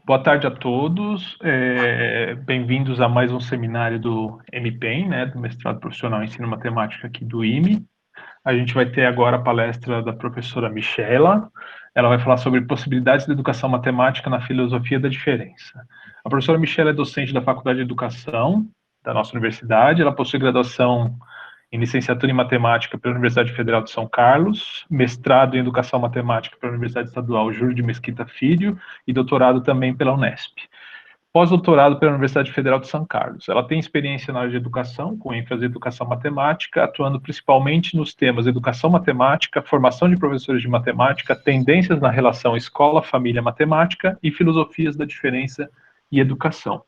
Boa tarde a todos, bem-vindos a mais um seminário do MPEM, né, do Mestrado Profissional em Ensino Matemática aqui do IME. A gente vai ter agora a palestra da professora Michela. Ela vai falar sobre possibilidades da educação matemática na filosofia da diferença. A professora Michela é docente da Faculdade de Educação da nossa universidade. Ela possui graduação em licenciatura em matemática pela Universidade Federal de São Carlos, mestrado em educação matemática pela Universidade Estadual Júlio de Mesquita Filho e doutorado também pela Unesp. Pós-doutorado pela Universidade Federal de São Carlos. Ela tem experiência na área de educação, com ênfase em educação matemática, atuando principalmente nos temas educação matemática, formação de professores de matemática, tendências na relação escola-família-matemática e filosofias da diferença e educação.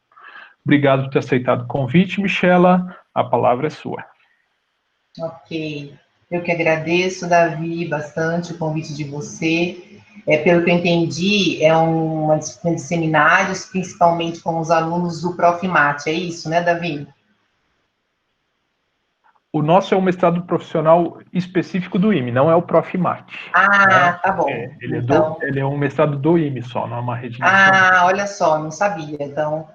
Obrigado por ter aceitado o convite, Michela. A palavra é sua. Ok. Eu que agradeço, Davi, bastante o convite de você. Pelo que eu entendi, é uma disciplina de seminários, principalmente com os alunos do Profimate, é isso, né, Davi? O nosso é um mestrado profissional específico do IME, não é o Profimate. Ah, tá bom. Então, Ele é um mestrado do IME só, não é uma rede nacional. Ah, olha só, não sabia. Então,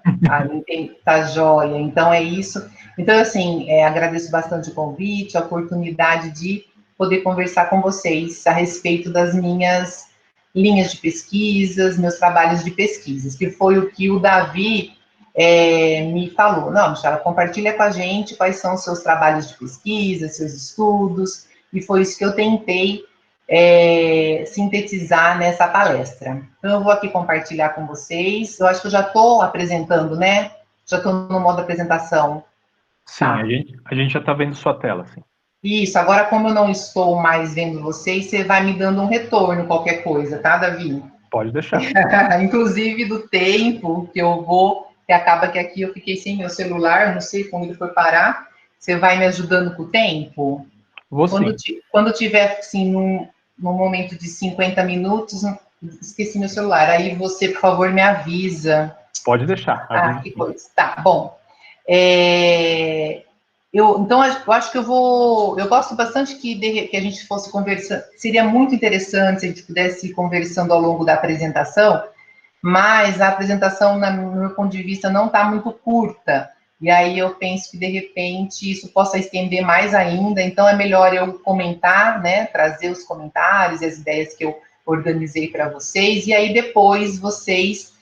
tá joia. Então, é isso. Então, assim, agradeço bastante o convite, a oportunidade de poder conversar com vocês a respeito das minhas linhas de pesquisas, meus trabalhos de pesquisas, que foi o que o Davi me falou. Não, Michela, compartilha com a gente quais são os seus trabalhos de pesquisa, seus estudos, e foi isso que eu tentei sintetizar nessa palestra. Então, eu vou aqui compartilhar com vocês. Eu acho que eu já estou apresentando, né? Já estou no modo apresentação. Sim, Tá. a gente já está vendo sua tela, sim. Isso, agora como eu não estou mais vendo vocês, você vai me dando um retorno, qualquer coisa, tá, Davi? Pode deixar. Inclusive do tempo que eu vou, que acaba que aqui eu fiquei sem meu celular, não sei como ele foi parar. Você vai me ajudando com o tempo? Vou sim. Quando tiver, assim, num momento de 50 minutos, esqueci meu celular, aí você, por favor, me avisa. Pode deixar. Que coisa. Tá, bom. Então, eu acho que eu gosto bastante que a gente fosse conversando, seria muito interessante se a gente pudesse ir conversando ao longo da apresentação, mas a apresentação, no meu ponto de vista, não está muito curta, e aí eu penso que, de repente, isso possa estender mais ainda, então é melhor eu comentar, né, trazer os comentários e as ideias que eu organizei para vocês, e aí depois vocês,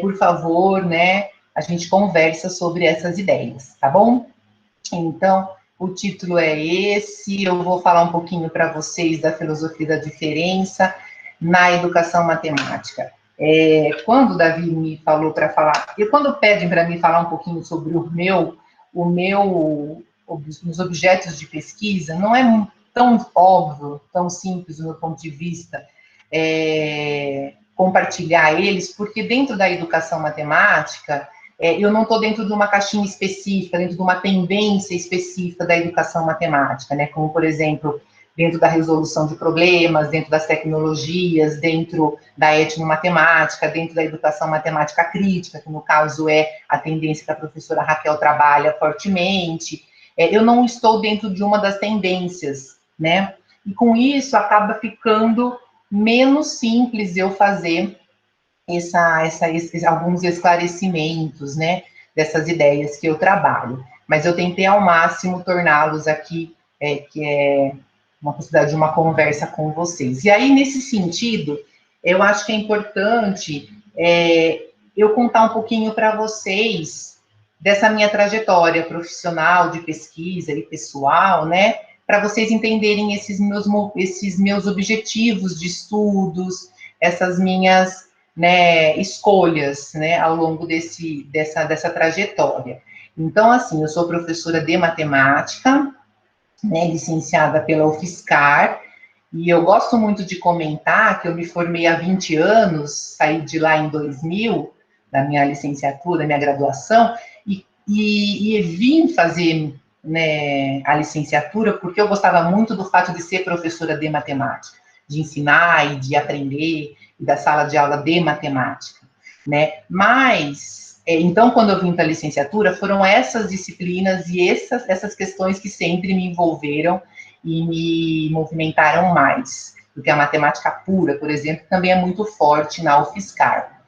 por favor, né, a gente conversa sobre essas ideias, tá bom? Então, o título é esse, eu vou falar um pouquinho para vocês da filosofia da diferença na educação matemática. Quando o Davi me falou para falar, e quando pedem para mim falar um pouquinho sobre os objetos de pesquisa, não é tão óbvio, tão simples do meu ponto de vista, compartilhar eles, porque dentro da educação matemática, eu não estou dentro de uma caixinha específica, dentro de uma tendência específica da educação matemática, né? Como, por exemplo, dentro da resolução de problemas, dentro das tecnologias, dentro da etnomatemática, dentro da educação matemática crítica, que no caso é a tendência que a professora Raquel trabalha fortemente. Eu não estou dentro de uma das tendências, né? E com isso acaba ficando menos simples eu fazer alguns esclarecimentos, né, dessas ideias que eu trabalho. Mas eu tentei ao máximo torná-los aqui, que é uma possibilidade de uma conversa com vocês. E aí, nesse sentido, eu acho que é importante eu contar um pouquinho para vocês dessa minha trajetória profissional, de pesquisa e pessoal, né, para vocês entenderem esses meus objetivos de estudos, essas minhas, né, escolhas, né, ao longo dessa trajetória. Então, assim, eu sou professora de matemática, né, licenciada pela UFSCar, e eu gosto muito de comentar que eu me formei há 20 anos, saí de lá em 2000, da minha licenciatura, da minha graduação, e vim fazer, né, a licenciatura porque eu gostava muito do fato de ser professora de matemática, de ensinar e de aprender, e da sala de aula de matemática, né? Mas, então, quando eu vim para a licenciatura, foram essas disciplinas e essas questões que sempre me envolveram e me movimentaram mais, porque a matemática pura, por exemplo, também é muito forte na UFSCar.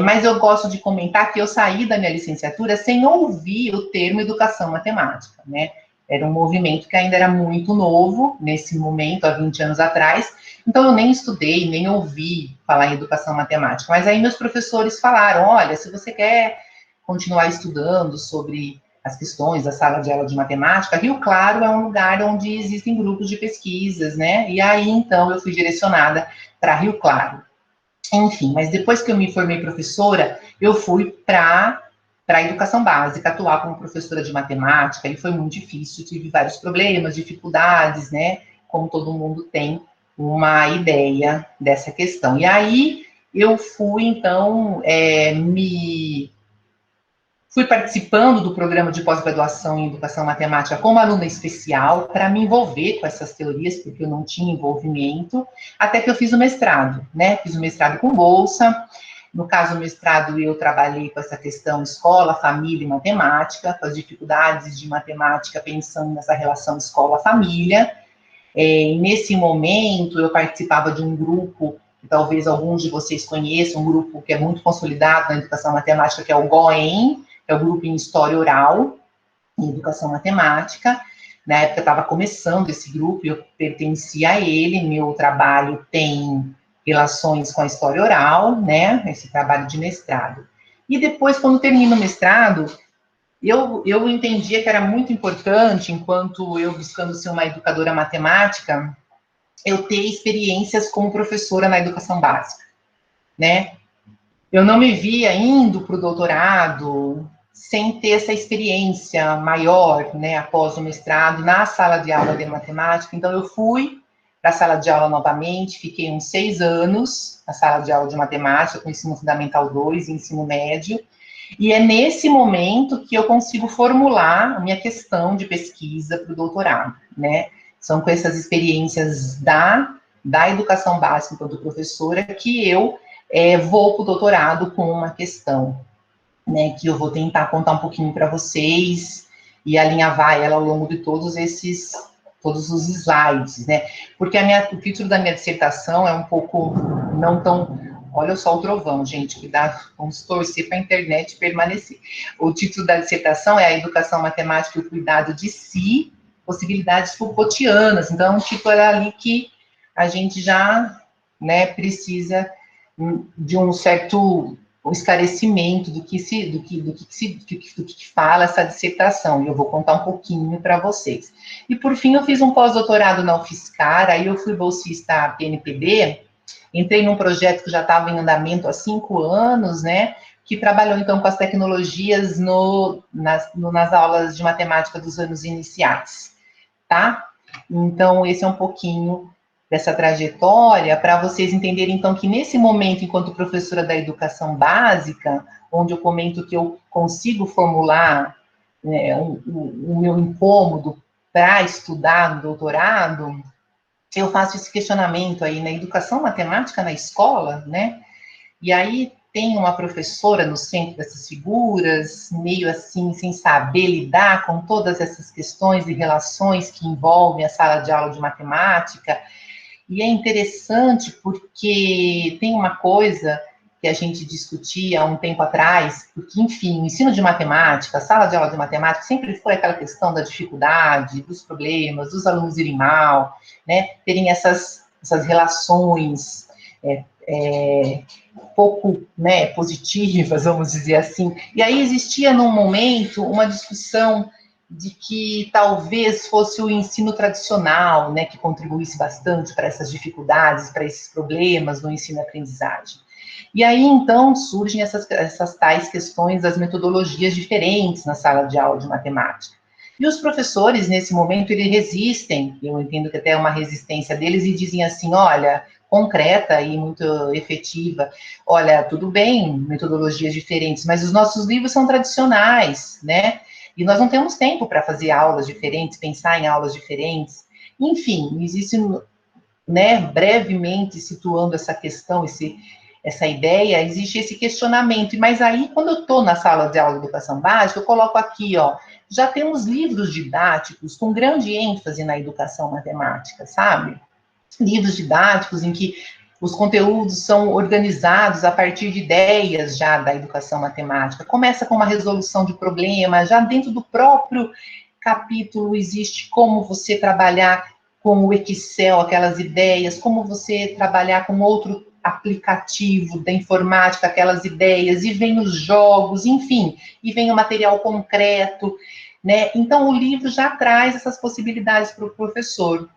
Mas eu gosto de comentar que eu saí da minha licenciatura sem ouvir o termo educação matemática, né? Era um movimento que ainda era muito novo nesse momento, há 20 anos atrás, então eu nem estudei, nem ouvi falar em educação matemática. Mas aí meus professores falaram, olha, se você quer continuar estudando sobre as questões da sala de aula de matemática, Rio Claro é um lugar onde existem grupos de pesquisas, né? E aí, então, eu fui direcionada para Rio Claro. Enfim, mas depois que eu me formei professora, eu fui para a educação básica, atuar como professora de matemática, e foi muito difícil, tive vários problemas, dificuldades, né? Como todo mundo tem uma ideia dessa questão. E aí eu fui, então, fui participando do programa de pós-graduação em educação matemática como aluna especial, para me envolver com essas teorias, porque eu não tinha envolvimento, até que eu fiz o mestrado, né? Fiz o mestrado com bolsa. No caso, o mestrado, eu trabalhei com essa questão escola, família e matemática, com as dificuldades de matemática, pensando nessa relação escola-família. E nesse momento, eu participava de um grupo, que talvez alguns de vocês conheçam, um grupo que é muito consolidado na educação matemática, que é o GOEM, é o grupo em História Oral, em Educação Matemática. Na época, eu estava começando esse grupo, eu pertencia a ele, meu trabalho tem relações com a História Oral, né, esse trabalho de mestrado. E depois, quando termino o mestrado, eu entendia que era muito importante, enquanto eu buscando ser uma educadora matemática, eu ter experiências como professora na educação básica, né? Eu não me via indo para o doutorado sem ter essa experiência maior, né, após o mestrado, na sala de aula de matemática. Então, eu fui para a sala de aula novamente, fiquei uns 6 anos na sala de aula de matemática, com ensino fundamental 2 e ensino médio, e é nesse momento que eu consigo formular a minha questão de pesquisa para o doutorado, né? São com essas experiências da educação básica enquanto professora que eu vou para o doutorado com uma questão, né, que eu vou tentar contar um pouquinho para vocês e alinhavar ela ao longo de todos os slides, né? Porque o título da minha dissertação é um pouco não tão... Olha só o trovão, gente, cuidado, vamos torcer para a internet permanecer. O título da dissertação é A Educação Matemática e o Cuidado de Si, Possibilidades Foucaultianas. Então, é um título ali que a gente já, né, precisa de um certo esclarecimento do que fala essa dissertação, e eu vou contar um pouquinho para vocês. E, por fim, eu fiz um pós-doutorado na UFSCar, aí eu fui bolsista PNPB, entrei num projeto que já estava em andamento há 5 anos, né, que trabalhou, então, com as tecnologias nas aulas de matemática dos anos iniciais, tá? Então, esse é um pouquinho dessa trajetória, para vocês entenderem, então, que nesse momento, enquanto professora da educação básica, onde eu comento que eu consigo formular, né, o meu incômodo para estudar no doutorado, eu faço esse questionamento aí na educação matemática na escola, né? E aí tem uma professora no centro dessas figuras, meio assim, sem saber lidar com todas essas questões e relações que envolvem a sala de aula de matemática. E é interessante porque tem uma coisa que a gente discutia há um tempo atrás, porque, enfim, o ensino de matemática, a sala de aula de matemática, sempre foi aquela questão da dificuldade, dos problemas, dos alunos irem mal, né, terem essas relações pouco, né, positivas, vamos dizer assim. E aí existia, num momento, uma discussão de que talvez fosse o ensino tradicional, né, que contribuísse bastante para essas dificuldades, para esses problemas no ensino-aprendizagem. E aí, então, surgem essas tais questões das metodologias diferentes na sala de aula de matemática. E os professores, nesse momento, eles resistem, eu entendo que até é uma resistência deles, e dizem assim, olha, concreta e muito efetiva, olha, tudo bem, metodologias diferentes, mas os nossos livros são tradicionais, né? E nós não temos tempo para fazer aulas diferentes, pensar em aulas diferentes. Enfim, existe, né, brevemente situando essa questão, essa ideia, existe esse questionamento. Mas aí, quando eu estou na sala de aula de educação básica, eu coloco aqui, ó, já temos livros didáticos com grande ênfase na educação matemática, sabe? Livros didáticos em que Os conteúdos são organizados a partir de ideias já da educação matemática. Começa com uma resolução de problema, já dentro do próprio capítulo existe como você trabalhar com o Excel, aquelas ideias, como você trabalhar com outro aplicativo da informática, aquelas ideias, e vem os jogos, enfim, e vem o material concreto, né? Então, o livro já traz essas possibilidades para o professor.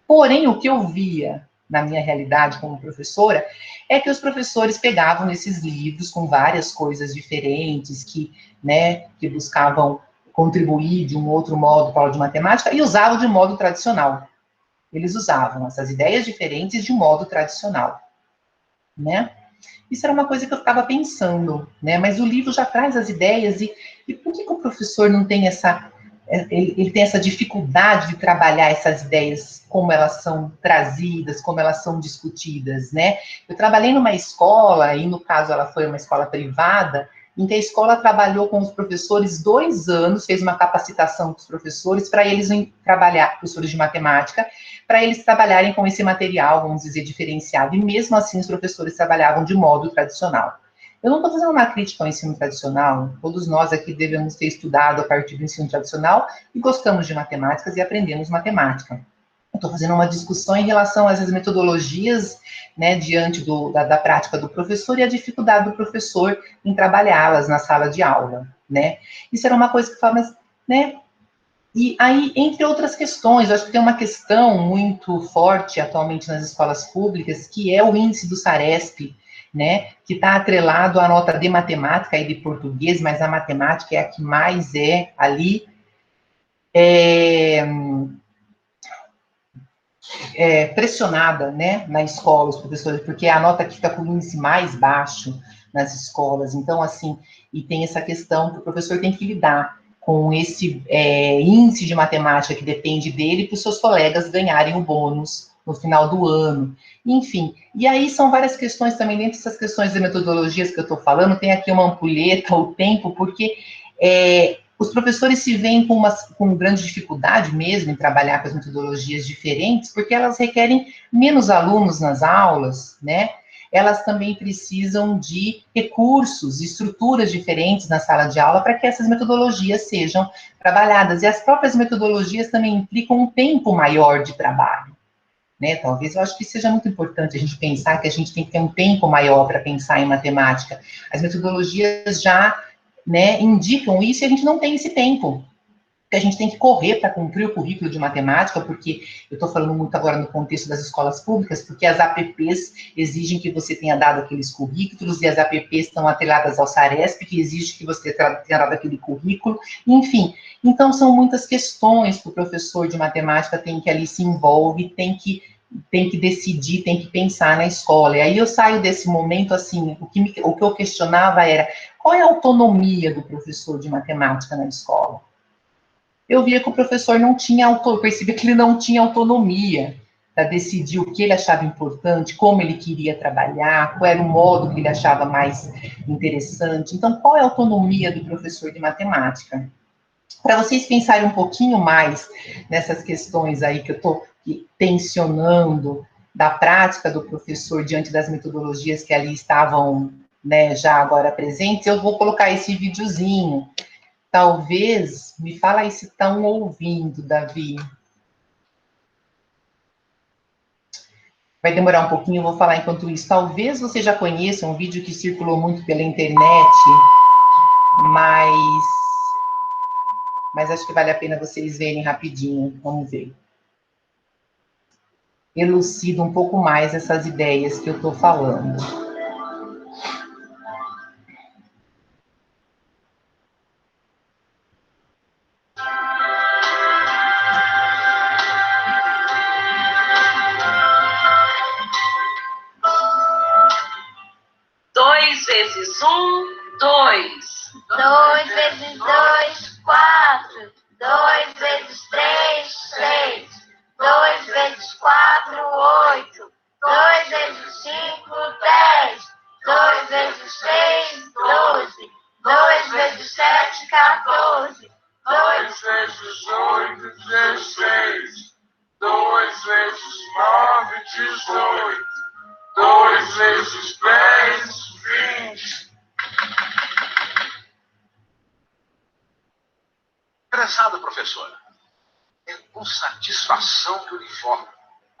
Porém, o que eu via na minha realidade como professora é que os professores pegavam nesses livros com várias coisas diferentes, que, né, que buscavam contribuir de um outro modo para a aula de matemática e usavam de modo tradicional. Eles usavam essas ideias diferentes de modo tradicional, né? Isso era uma coisa que eu ficava pensando, né? Mas o livro já traz as ideias e por que o professor não tem essa... Ele tem essa dificuldade de trabalhar essas ideias, como elas são trazidas, como elas são discutidas, né? Eu trabalhei numa escola, e no caso ela foi uma escola privada, em que a escola trabalhou com os professores 2 anos, fez uma capacitação com os professores, para eles trabalhar, professores de matemática, para eles trabalharem com esse material, vamos dizer, diferenciado, e mesmo assim os professores trabalhavam de modo tradicional. Eu não estou fazendo uma crítica ao ensino tradicional, todos nós aqui devemos ter estudado a partir do ensino tradicional e gostamos de matemáticas e aprendemos matemática. Estou fazendo uma discussão em relação às metodologias, né, diante da prática do professor e a dificuldade do professor em trabalhá-las na sala de aula, né. Isso era uma coisa que fala, mas, né, e aí, entre outras questões, eu acho que tem uma questão muito forte atualmente nas escolas públicas, que é o índice do SARESP, né, que está atrelado à nota de matemática e de português, mas a matemática é a que mais é ali pressionada, né, na escola, os professores, porque é a nota que fica com o índice mais baixo nas escolas. Então, assim, e tem essa questão que o professor tem que lidar com esse índice de matemática que depende dele para os seus colegas ganharem o bônus no final do ano. Enfim, e aí são várias questões também, dentro dessas questões de metodologias que eu estou falando, tem aqui uma ampulheta, o tempo, porque os professores se veem com grande dificuldade mesmo em trabalhar com as metodologias diferentes, porque elas requerem menos alunos nas aulas, né? Elas também precisam de recursos, estruturas diferentes na sala de aula para que essas metodologias sejam trabalhadas. E as próprias metodologias também implicam um tempo maior de trabalho, né? Talvez eu acho que seja muito importante a gente pensar que a gente tem que ter um tempo maior para pensar em matemática. As metodologias já, né, indicam isso e a gente não tem esse tempo. Que a gente tem que correr para cumprir o currículo de matemática, porque eu estou falando muito agora no contexto das escolas públicas, porque as APPs exigem que você tenha dado aqueles currículos, e as APPs estão atreladas ao SARESP, que exige que você tenha dado aquele currículo, enfim. Então, são muitas questões que o professor de matemática tem que ali se envolve, tem que decidir, tem que pensar na escola. E aí eu saio desse momento, assim, o que eu questionava era, qual é a autonomia do professor de matemática na escola? Eu via que o professor não tinha autonomia, percebia que ele não tinha autonomia para decidir o que ele achava importante, como ele queria trabalhar, qual era o modo que ele achava mais interessante. Então, qual é a autonomia do professor de matemática? Para vocês pensarem um pouquinho mais nessas questões aí que eu estou tensionando, da prática do professor diante das metodologias que ali estavam, né, já agora presentes, eu vou colocar esse videozinho. Talvez, me fala aí se estão ouvindo, Davi. Vai demorar um pouquinho, eu vou falar enquanto isso. Talvez você já conheça um vídeo que circulou muito pela internet, mas acho que vale a pena vocês verem rapidinho. Vamos ver. Elucida um pouco mais essas ideias que eu estou falando. Dois vezes 2. 2 vezes 2, 4. 2 vezes 3, 6. 2 vezes 4, 8. 2 vezes 5, 10. 2 vezes 6, 12. 2 vezes 7, 14. 2 vezes 8, 16. 2 vezes 9, 18. 2 vezes 10, 20. Prezada professora, é com satisfação que eu lhe informo.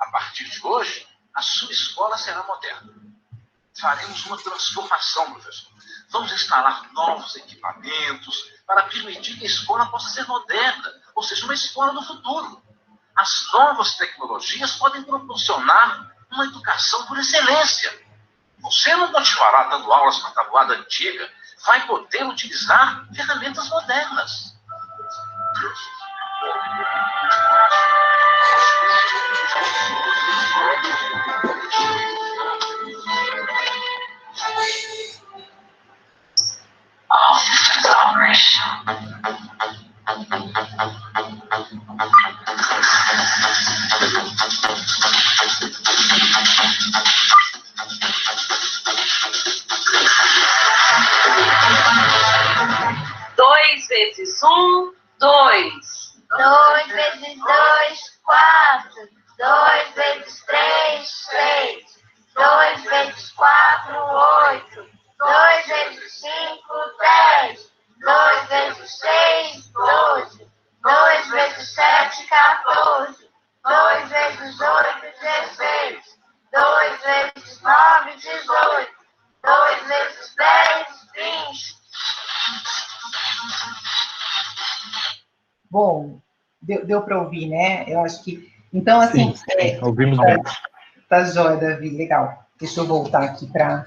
A partir de hoje, a sua escola será moderna. Faremos uma transformação, professor. Vamos instalar novos equipamentos para permitir que a escola possa ser moderna, ou seja, uma escola do futuro. As novas tecnologias podem proporcionar uma educação por excelência. Você não continuará dando aulas com a tabuada antiga, vai poder utilizar ferramentas modernas. All systems operation. Dois vezes 1, 2. 2 vezes 2, 4. 2 vezes 3, 6. 2 vezes 4, 8. 2 vezes 5, 10. 2 vezes 6, 12. 2 vezes 7, 14. 2 vezes 8, 16. 2 vezes 9, 18. 2 vezes 10, 20. Bom, deu para ouvir, né? Eu acho que... Então, assim... Sim, ouvimos bem. Tá jóia, Davi, legal. Deixa eu voltar aqui para...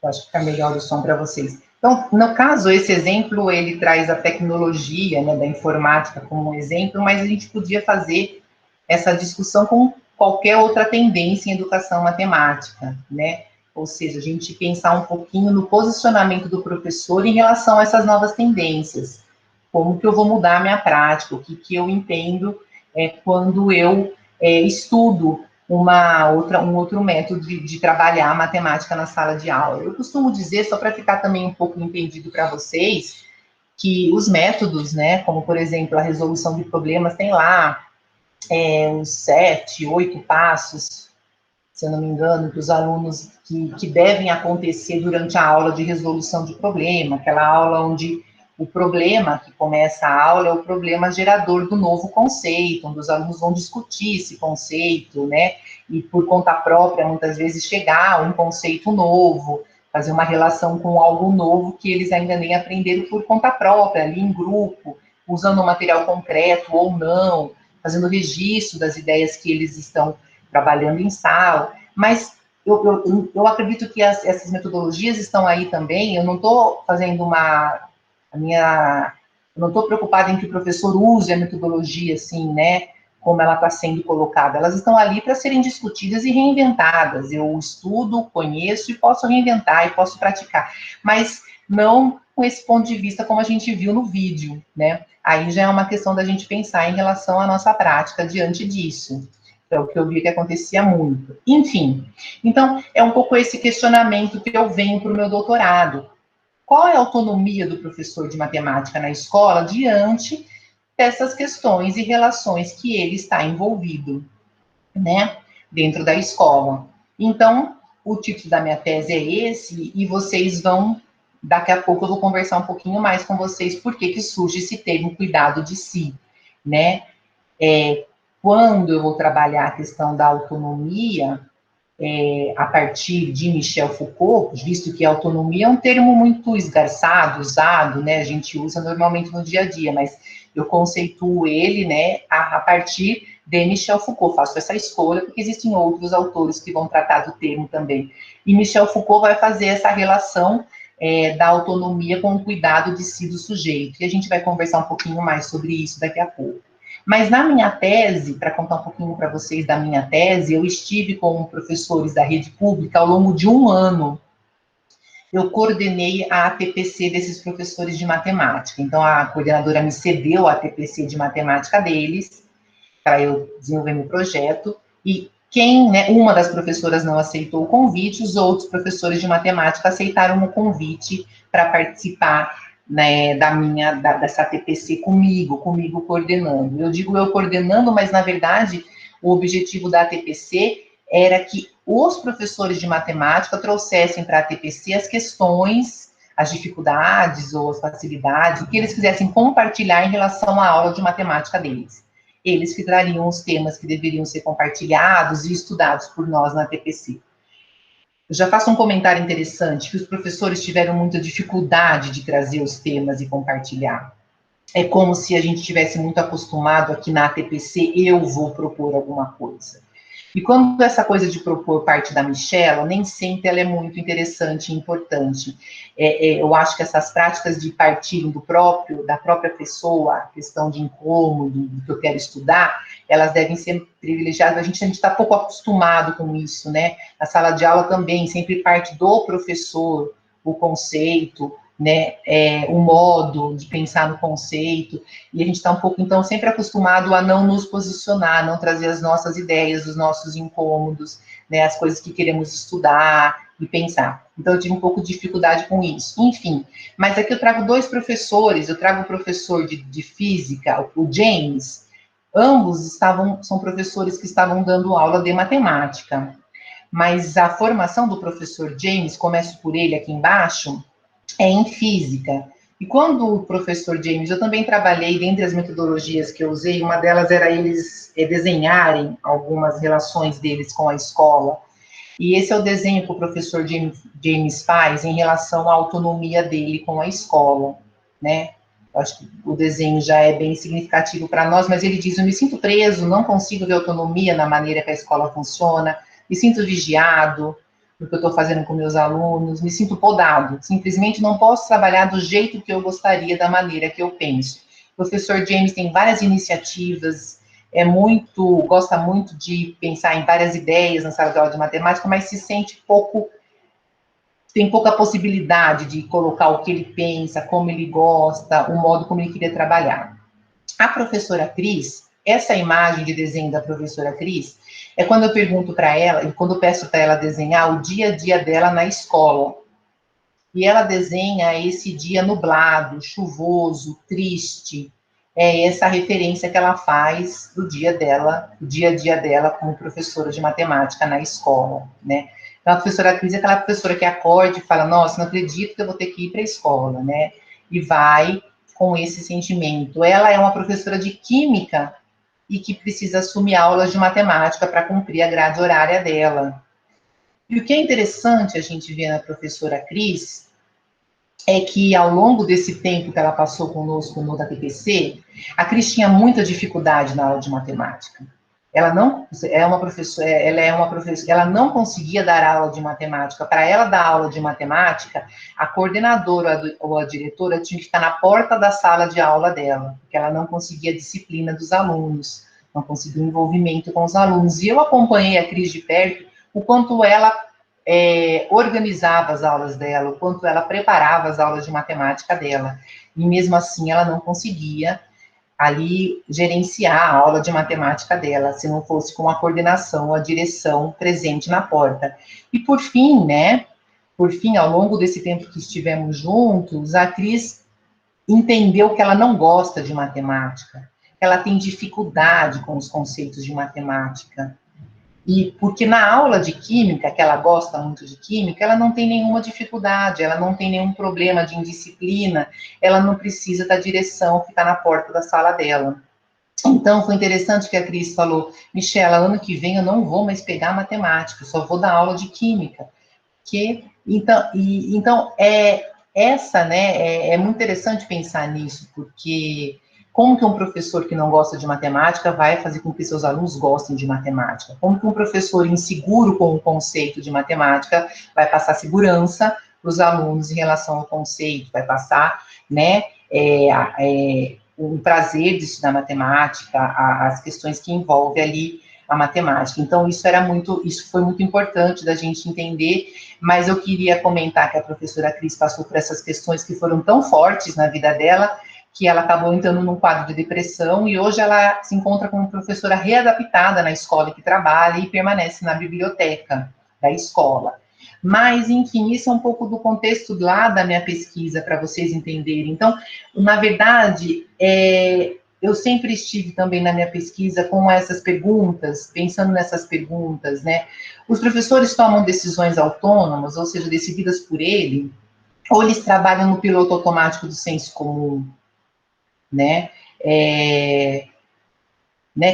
Acho que fica melhor o som para vocês. Então, no caso, esse exemplo, ele traz a tecnologia, né, da informática como um exemplo, mas a gente podia fazer essa discussão com qualquer outra tendência em educação matemática, né? Ou seja, a gente pensar um pouquinho no posicionamento do professor em relação a essas novas tendências. Como que eu vou mudar a minha prática? O que eu entendo quando eu estudo um outro método de trabalhar a matemática na sala de aula. Eu costumo dizer, só para ficar também um pouco entendido para vocês, que os métodos, né, como, por exemplo, a resolução de problemas, tem lá uns 7, 8 passos, se eu não me engano, que os alunos, que devem acontecer durante a aula de resolução de problema, aquela aula onde o problema que começa a aula é o problema gerador do novo conceito, onde os alunos vão discutir esse conceito, né, e por conta própria, muitas vezes, chegar a um conceito novo, fazer uma relação com algo novo que eles ainda nem aprenderam por conta própria, ali em grupo, usando um material concreto ou não, fazendo registro das ideias que eles estão trabalhando em sala, mas eu acredito que essas metodologias estão aí também. Eu não estou fazendo eu não estou preocupada em que o professor use a metodologia assim, né, como ela está sendo colocada. Elas estão ali para serem discutidas e reinventadas. Eu estudo, conheço e posso reinventar e posso praticar, mas não com esse ponto de vista como a gente viu no vídeo, né? Aí já é uma questão da gente pensar em relação à nossa prática diante disso. É o que eu vi que acontecia muito. Enfim, então, é um pouco esse questionamento que eu venho para o meu doutorado. Qual é a autonomia do professor de matemática na escola diante dessas questões e relações que ele está envolvido, né, dentro da escola? Então, o título da minha tese é esse, e vocês vão, daqui a pouco eu vou conversar um pouquinho mais com vocês, por que surge esse termo cuidado de si, né? Quando eu vou trabalhar a questão da autonomia, a partir de Michel Foucault, visto que a autonomia é um termo muito esgarçado, usado, né, a gente usa normalmente no dia a dia, mas eu conceituo ele, né, a partir de Michel Foucault, faço essa escolha, porque existem outros autores que vão tratar do termo também, e Michel Foucault vai fazer essa relação da autonomia com o cuidado de si do sujeito, e a gente vai conversar um pouquinho mais sobre isso daqui a pouco. Mas na minha tese, para contar um pouquinho para vocês da minha tese, eu estive com professores da rede pública ao longo de um ano. Eu coordenei a ATPC desses professores de matemática. Então, a coordenadora me cedeu a ATPC de matemática deles, para eu desenvolver meu projeto, e uma das professoras não aceitou o convite, os outros professores de matemática aceitaram o convite para participar, né, dessa TPC comigo coordenando. Eu digo eu coordenando, mas, na verdade, o objetivo da TPC era que os professores de matemática trouxessem para a TPC as questões, as dificuldades ou as facilidades, que eles quisessem compartilhar em relação à aula de matemática deles. Eles que trariam os temas que deveriam ser compartilhados e estudados por nós na TPC. Eu já faço um comentário interessante, que os professores tiveram muita dificuldade de trazer os temas e compartilhar. É como se a gente tivesse muito acostumado aqui na TPC, eu vou propor alguma coisa. E quando essa coisa de propor parte da Michela, nem sempre ela é muito interessante e importante. Eu acho que essas práticas de partir da própria pessoa, a questão de incômodo, do que eu quero estudar, elas devem ser privilegiadas. A gente está pouco acostumado com isso, né? Na sala de aula também, sempre parte do professor, o conceito, né, o modo de pensar no conceito, e a gente está um pouco, então, sempre acostumado a não nos posicionar, não trazer as nossas ideias, os nossos incômodos, né, as coisas que queremos estudar e pensar. Então, eu tive um pouco de dificuldade com isso. Enfim, mas aqui eu trago dois professores, eu trago o professor de física, o James, ambos são professores que estavam dando aula de matemática, mas a formação do professor James, começo por ele aqui embaixo, é em física. E quando o professor James, eu também trabalhei, dentre as metodologias que eu usei, uma delas era eles desenharem algumas relações deles com a escola. E esse é o desenho que o professor James faz em relação à autonomia dele com a escola, né? Eu acho que o desenho já é bem significativo para nós, mas ele diz, eu me sinto preso, não consigo ver autonomia na maneira que a escola funciona, me sinto vigiado, do que eu estou fazendo com meus alunos, me sinto podado, simplesmente não posso trabalhar do jeito que eu gostaria, da maneira que eu penso. O professor James tem várias iniciativas, gosta muito de pensar em várias ideias na sala de aula de matemática, mas se sente tem pouca possibilidade de colocar o que ele pensa, como ele gosta, o modo como ele queria trabalhar. A professora Cris, essa imagem de desenho da professora Cris, é quando eu pergunto para ela, e quando eu peço para ela desenhar o dia a dia dela na escola. E ela desenha esse dia nublado, chuvoso, triste. É essa referência que ela faz do dia dela, do dia a dia dela como professora de matemática na escola, né? Então, a professora Cris é aquela professora que acorda e fala, nossa, não acredito que eu vou ter que ir para a escola, né? E vai com esse sentimento. Ela é uma professora de química e que precisa assumir aulas de matemática para cumprir a grade horária dela. E o que é interessante a gente ver na professora Cris é que, ao longo desse tempo que ela passou conosco no da TPC, a Cris tinha muita dificuldade na aula de matemática. Ela não conseguia dar aula de matemática. Para ela dar aula de matemática, a coordenadora ou a diretora tinha que estar na porta da sala de aula dela, porque ela não conseguia a disciplina dos alunos, não conseguia o envolvimento com os alunos. E eu acompanhei a Cris de perto, o quanto ela organizava as aulas dela, o quanto ela preparava as aulas de matemática dela. E mesmo assim, ela não conseguia ali gerenciar a aula de matemática dela, se não fosse com a coordenação, a direção presente na porta. E por fim, ao longo desse tempo que estivemos juntos, a Cris entendeu que ela não gosta de matemática, que ela tem dificuldade com os conceitos de matemática. E porque na aula de química, que ela gosta muito de química, ela não tem nenhuma dificuldade, ela não tem nenhum problema de indisciplina, ela não precisa da direção que está na porta da sala dela. Então, foi interessante que a Cris falou, Michela, ano que vem eu não vou mais pegar matemática, eu só vou dar aula de química. Então, é muito interessante pensar nisso, porque como que um professor que não gosta de matemática vai fazer com que seus alunos gostem de matemática? Como que um professor inseguro com o conceito de matemática vai passar segurança para os alunos em relação ao conceito, vai passar, né, o prazer de estudar matemática, as questões que envolvem ali a matemática. Então, isso foi muito importante da gente entender, mas eu queria comentar que a professora Cris passou por essas questões que foram tão fortes na vida dela, que ela acabou entrando num quadro de depressão, e hoje ela se encontra como professora readaptada na escola que trabalha e permanece na biblioteca da escola. Mas, enfim, isso é um pouco do contexto lá da minha pesquisa, para vocês entenderem. Então, na verdade, eu sempre estive também na minha pesquisa com essas perguntas, pensando nessas perguntas, né? Os professores tomam decisões autônomas, ou seja, decididas por ele, ou eles trabalham no piloto automático do senso comum, né? Que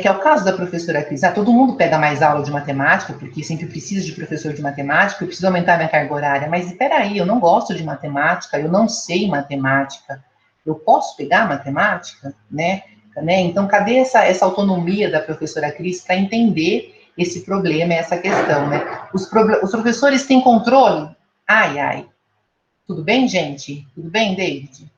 é o caso da professora Cris. Todo mundo pega mais aula de matemática, porque sempre preciso de professor de matemática, eu preciso aumentar minha carga horária, mas espera aí, eu não gosto de matemática, eu não sei matemática, eu posso pegar matemática, né? Então, cadê essa autonomia da professora Cris para entender esse problema, essa questão, né? Os professores têm controle? Ai. Tudo bem, gente? Tudo bem, David?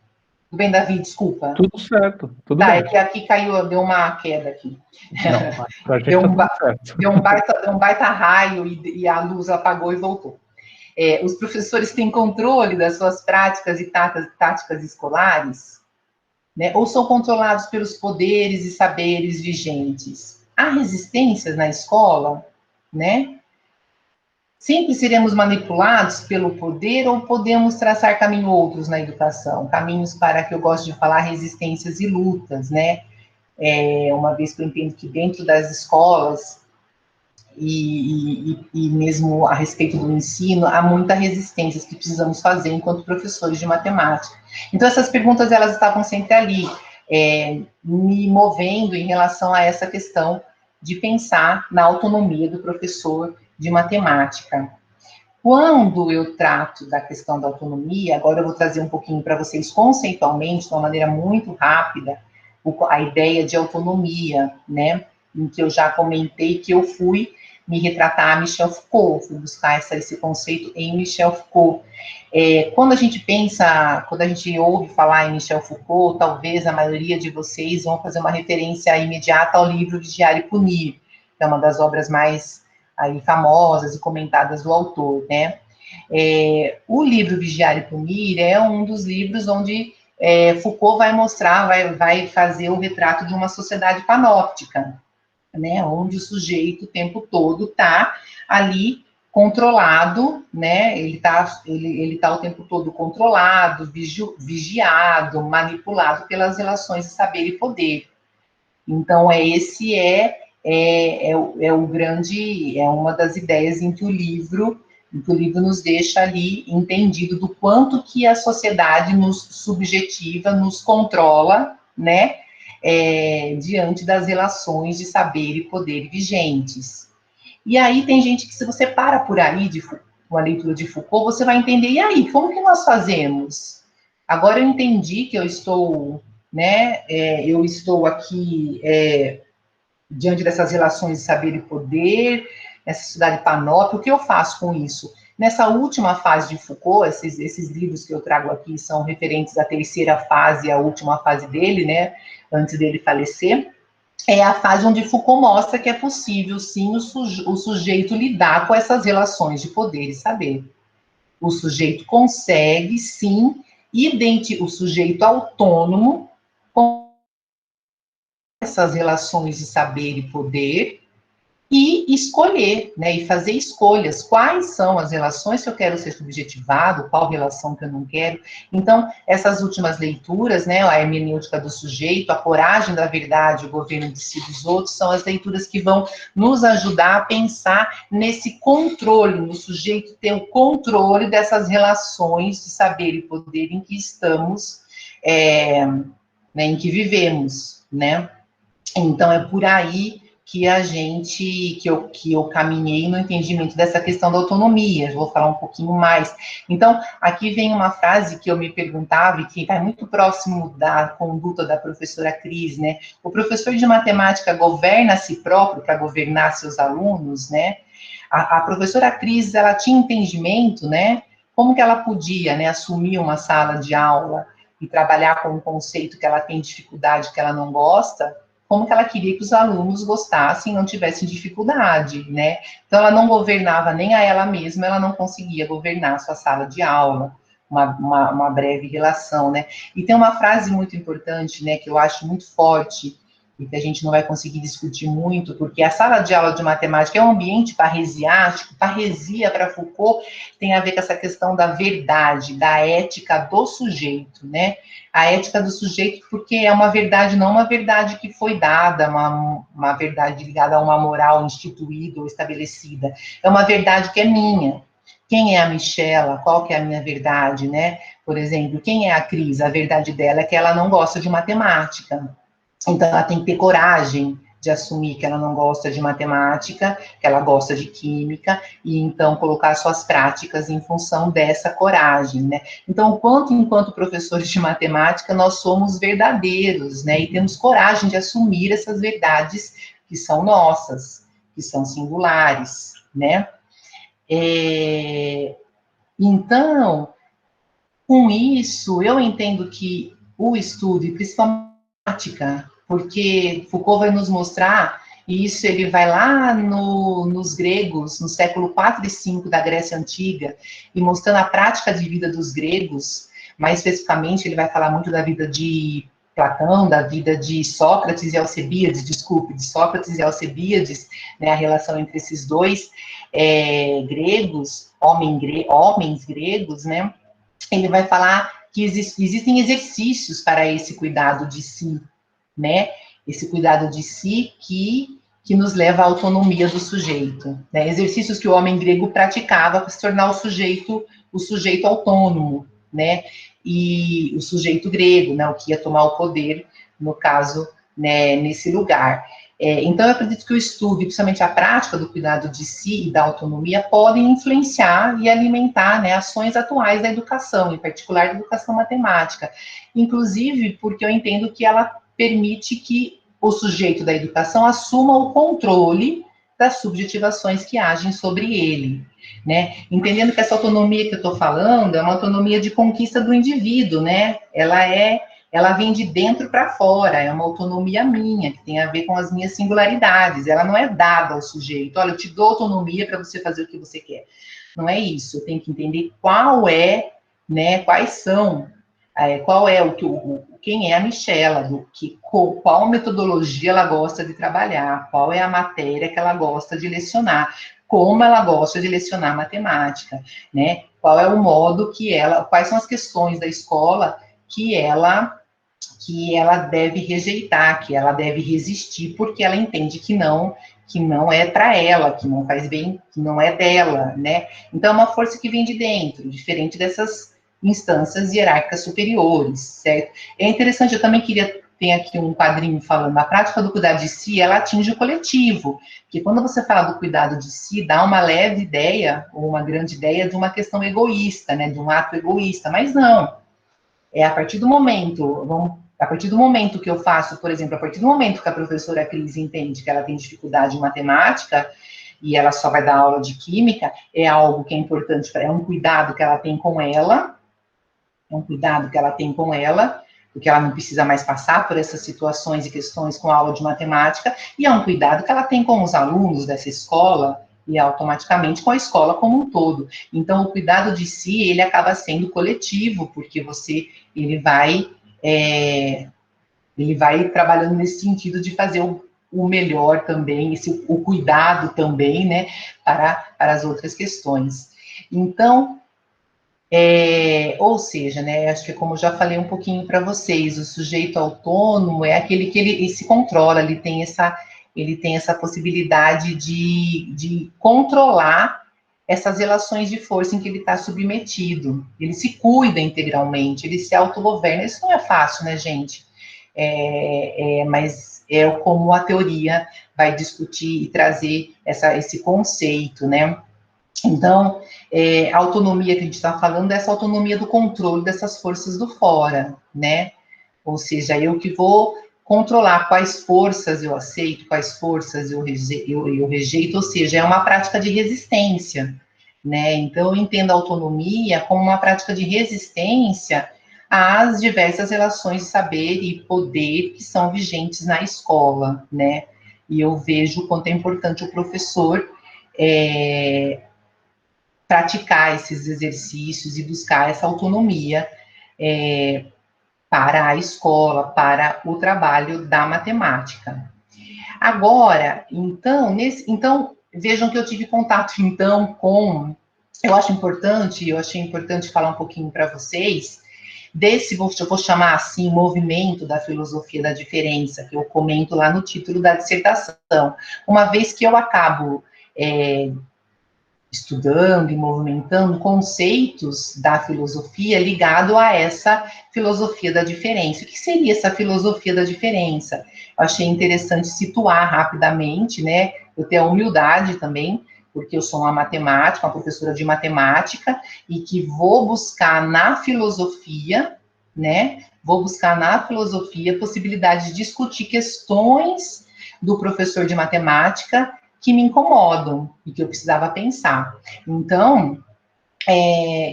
Tudo bem, Davi? Desculpa. Tudo certo, tudo bem. é que aqui caiu, deu uma queda aqui. Não, pra gente deu um baita raio e a luz apagou e voltou. Os professores têm controle das suas práticas e táticas escolares, né? Ou são controlados pelos poderes e saberes vigentes? Há resistências na escola, né? Sempre seremos manipulados pelo poder ou podemos traçar caminhos outros na educação? Caminhos para, que eu gosto de falar, resistências e lutas, né? Uma vez que eu entendo que dentro das escolas e mesmo a respeito do ensino, há muita resistência que precisamos fazer enquanto professores de matemática. Então, essas perguntas, elas estavam sempre ali, me movendo em relação a essa questão de pensar na autonomia do professor de matemática. Quando eu trato da questão da autonomia, agora eu vou trazer um pouquinho para vocês conceitualmente, de uma maneira muito rápida, a ideia de autonomia, né? Em que eu já comentei que eu fui me retratar a Michel Foucault, fui buscar esse conceito em Michel Foucault. Quando a gente pensa, quando a gente ouve falar em Michel Foucault, talvez a maioria de vocês vão fazer uma referência imediata ao livro Vigiar e Punir, que é uma das obras mais aí famosas e comentadas do autor, né? O livro Vigiar e Punir é um dos livros onde Foucault vai mostrar, vai fazer o retrato de uma sociedade panóptica, né? Onde o sujeito o tempo todo está ali controlado, né? Ele tá o tempo todo controlado, vigiado, manipulado pelas relações de saber e poder. Então, esse o grande, uma das ideias em que o livro nos deixa ali entendido do quanto que a sociedade nos subjetiva, nos controla, né, diante das relações de saber e poder vigentes. E aí tem gente que, se você para por aí com a leitura de Foucault, você vai entender, e aí, como que nós fazemos? Agora eu entendi que eu estou, né, eu estou aqui diante dessas relações de saber e poder, essa sociedade panóptica, o que eu faço com isso? Nessa última fase de Foucault, esses livros que eu trago aqui são referentes à terceira fase, à última fase dele, né, antes dele falecer, é a fase onde Foucault mostra que é possível, sim, o sujeito lidar com essas relações de poder e saber. O sujeito consegue, sim, o sujeito autônomo com essas relações de saber e poder e escolher, né, e fazer escolhas. Quais são as relações que eu quero ser subjetivado, qual relação que eu não quero. Então, essas últimas leituras, né, a hermenêutica do sujeito, a coragem da verdade, o governo de si dos outros, são as leituras que vão nos ajudar a pensar nesse controle, no sujeito ter o controle dessas relações de saber e poder em que estamos, né, em que vivemos, né. Então, é por aí que eu caminhei no entendimento dessa questão da autonomia. Vou falar um pouquinho mais. Então, aqui vem uma frase que eu me perguntava e que está muito próximo da conduta da professora Cris, né? O professor de matemática governa a si próprio para governar seus alunos, né? A professora Cris, ela tinha entendimento, né? Como que ela podia, né, assumir uma sala de aula e trabalhar com um conceito que ela tem dificuldade, que ela não gosta, como que ela queria que os alunos gostassem e não tivessem dificuldade, né? Então, ela não governava nem a ela mesma, ela não conseguia governar a sua sala de aula, uma breve relação, né? E tem uma frase muito importante, né, que eu acho muito forte, e que a gente não vai conseguir discutir muito, porque a sala de aula de matemática é um ambiente parresiático. Parresia, para Foucault, tem a ver com essa questão da verdade, da ética do sujeito, né? A ética do sujeito, porque é uma verdade, não uma verdade que foi dada, uma verdade ligada a uma moral instituída ou estabelecida, é uma verdade que é minha. Quem é a Michela? Qual que é a minha verdade, né? Por exemplo, quem é a Cris? A verdade dela é que ela não gosta de matemática. Então, ela tem que ter coragem de assumir que ela não gosta de matemática, que ela gosta de química, e então colocar suas práticas em função dessa coragem, né? Então, enquanto professores de matemática, nós somos verdadeiros, né? E temos coragem de assumir essas verdades que são nossas, que são singulares, né? Então, com isso, eu entendo que o estudo, e principalmente a prática, porque Foucault vai nos mostrar, e isso ele vai lá nos gregos, no século 4 e 5 da Grécia Antiga, e mostrando a prática de vida dos gregos, mais especificamente ele vai falar muito da vida de Platão, da vida de Sócrates e Alcebíades, desculpe, de Sócrates e Alcebíades, né, a relação entre esses dois gregos, homens gregos, né, ele vai falar que existem exercícios para esse cuidado de si, né? Esse cuidado de si que nos leva à autonomia do sujeito, né? Exercícios que o homem grego praticava para se tornar o sujeito autônomo, né? E o sujeito grego, né? O que ia tomar o poder, no caso, né, nesse lugar. Então, eu acredito que o estudo, e principalmente a prática do cuidado de si e da autonomia, podem influenciar e alimentar, né, ações atuais da educação, em particular da educação matemática. Inclusive, porque eu entendo que ela permite que o sujeito da educação assuma o controle das subjetivações que agem sobre ele, né? Entendendo que essa autonomia que eu estou falando é uma autonomia de conquista do indivíduo, né? Ela vem de dentro para fora, é uma autonomia minha, que tem a ver com as minhas singularidades, ela não é dada ao sujeito, olha, eu te dou autonomia para você fazer o que você quer. Não é isso, eu tenho que entender qual é, né, quais são, qual é quem é a Michela, qual metodologia ela gosta de trabalhar, qual é a matéria que ela gosta de lecionar, como ela gosta de lecionar matemática, né, qual é o modo quais são as questões da escola que ela deve rejeitar, que ela deve resistir, porque ela entende que não é para ela, que não faz bem, que não é dela, né? Então, é uma força que vem de dentro, diferente dessas instâncias hierárquicas superiores, certo? É interessante, eu também queria ter aqui um quadrinho falando, a prática do cuidado de si, ela atinge o coletivo, que quando você fala do cuidado de si, dá uma leve ideia, ou uma grande ideia, de uma questão egoísta, né, de um ato egoísta, mas não. A partir do momento que eu faço, por exemplo, a partir do momento que a professora Cris entende que ela tem dificuldade em matemática e ela só vai dar aula de química, é algo que é importante para ela, é um cuidado que ela tem com ela, porque ela não precisa mais passar por essas situações e questões com a aula de matemática, e é um cuidado que ela tem com os alunos dessa escola, e automaticamente com a escola como um todo. Então, o cuidado de si, ele acaba sendo coletivo, porque ele vai trabalhando nesse sentido de fazer o melhor também, o cuidado também, né, para as outras questões. Então, ou seja, né, acho que como eu já falei um pouquinho para vocês, o sujeito autônomo é aquele que ele se controla, ele tem essa possibilidade de controlar essas relações de força em que ele está submetido. Ele se cuida integralmente, ele se autogoverna. Isso não é fácil, né, gente? Mas é como a teoria vai discutir e trazer esse conceito, né? Então, a autonomia que a gente está falando é essa autonomia do controle dessas forças do fora, né? Ou seja, eu que vou controlar quais forças eu aceito, quais forças eu rejeito, ou seja, é uma prática de resistência, né? Então, eu entendo a autonomia como uma prática de resistência às diversas relações de saber e poder que são vigentes na escola, né? E eu vejo o quanto é importante o professor praticar esses exercícios e buscar essa autonomia para a escola, para o trabalho da matemática. Agora, então, vejam que eu tive contato, então, eu achei importante falar um pouquinho para vocês desse, eu vou chamar assim, movimento da filosofia da diferença, que eu comento lá no título da dissertação. Uma vez que eu acabo estudando e movimentando conceitos da filosofia ligado a essa filosofia da diferença. O que seria essa filosofia da diferença? Eu achei interessante situar rapidamente, né? Eu tenho a humildade também, porque eu sou uma professora de matemática, e que vou buscar na filosofia, né? Vou buscar na filosofia a possibilidade de discutir questões do professor de matemática que me incomodam e que eu precisava pensar. Então,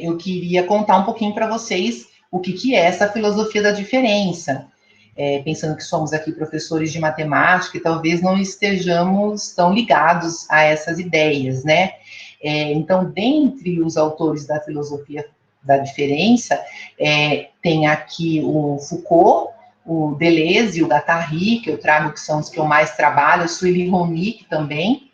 eu queria contar um pouquinho para vocês o que é essa filosofia da diferença. Pensando que somos aqui professores de matemática e talvez não estejamos tão ligados a essas ideias, né? Então, dentre os autores da filosofia da diferença, tem aqui o Foucault, o Deleuze e o Guattari, que eu trago, que são os que eu mais trabalho, a Sueli Ronick também,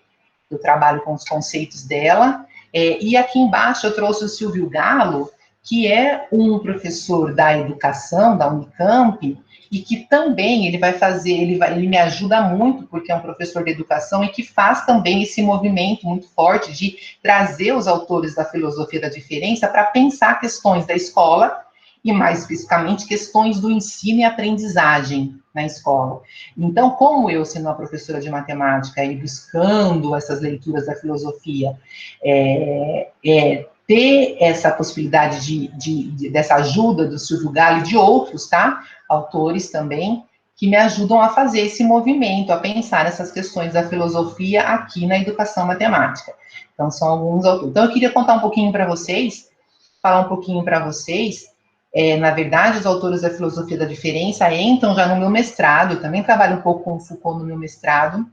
eu trabalho com os conceitos dela, e aqui embaixo eu trouxe o Silvio Galo, que é um professor da educação, da Unicamp, e que também ele me ajuda muito, porque é um professor de educação, e que faz também esse movimento muito forte de trazer os autores da filosofia da diferença para pensar questões da escola, e mais especificamente questões do ensino e aprendizagem na escola. Então, como eu, sendo uma professora de matemática e buscando essas leituras da filosofia, ter essa possibilidade dessa ajuda do Silvio Galo e de outros, tá? Autores também, que me ajudam a fazer esse movimento, a pensar nessas questões da filosofia aqui na educação matemática. Então, são alguns autores. Então, eu queria contar um pouquinho para vocês, falar um pouquinho para vocês. Na verdade, os autores da filosofia da diferença entram já no meu mestrado, eu também trabalho um pouco com o Foucault no meu mestrado,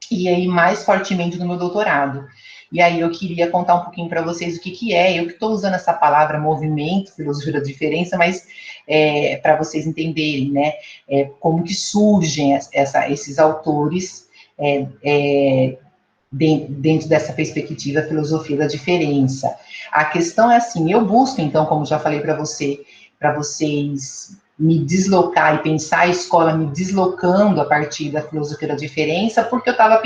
e aí mais fortemente no meu doutorado. E aí eu queria contar um pouquinho para vocês o que é, eu que estou usando essa palavra movimento, filosofia da diferença, mas para vocês entenderem, né, como que surgem esses autores dentro dessa perspectiva filosofia da diferença. A questão é assim, eu busco, então, como já falei para vocês me deslocar e pensar a escola me deslocando a partir da filosofia da diferença, porque eu estava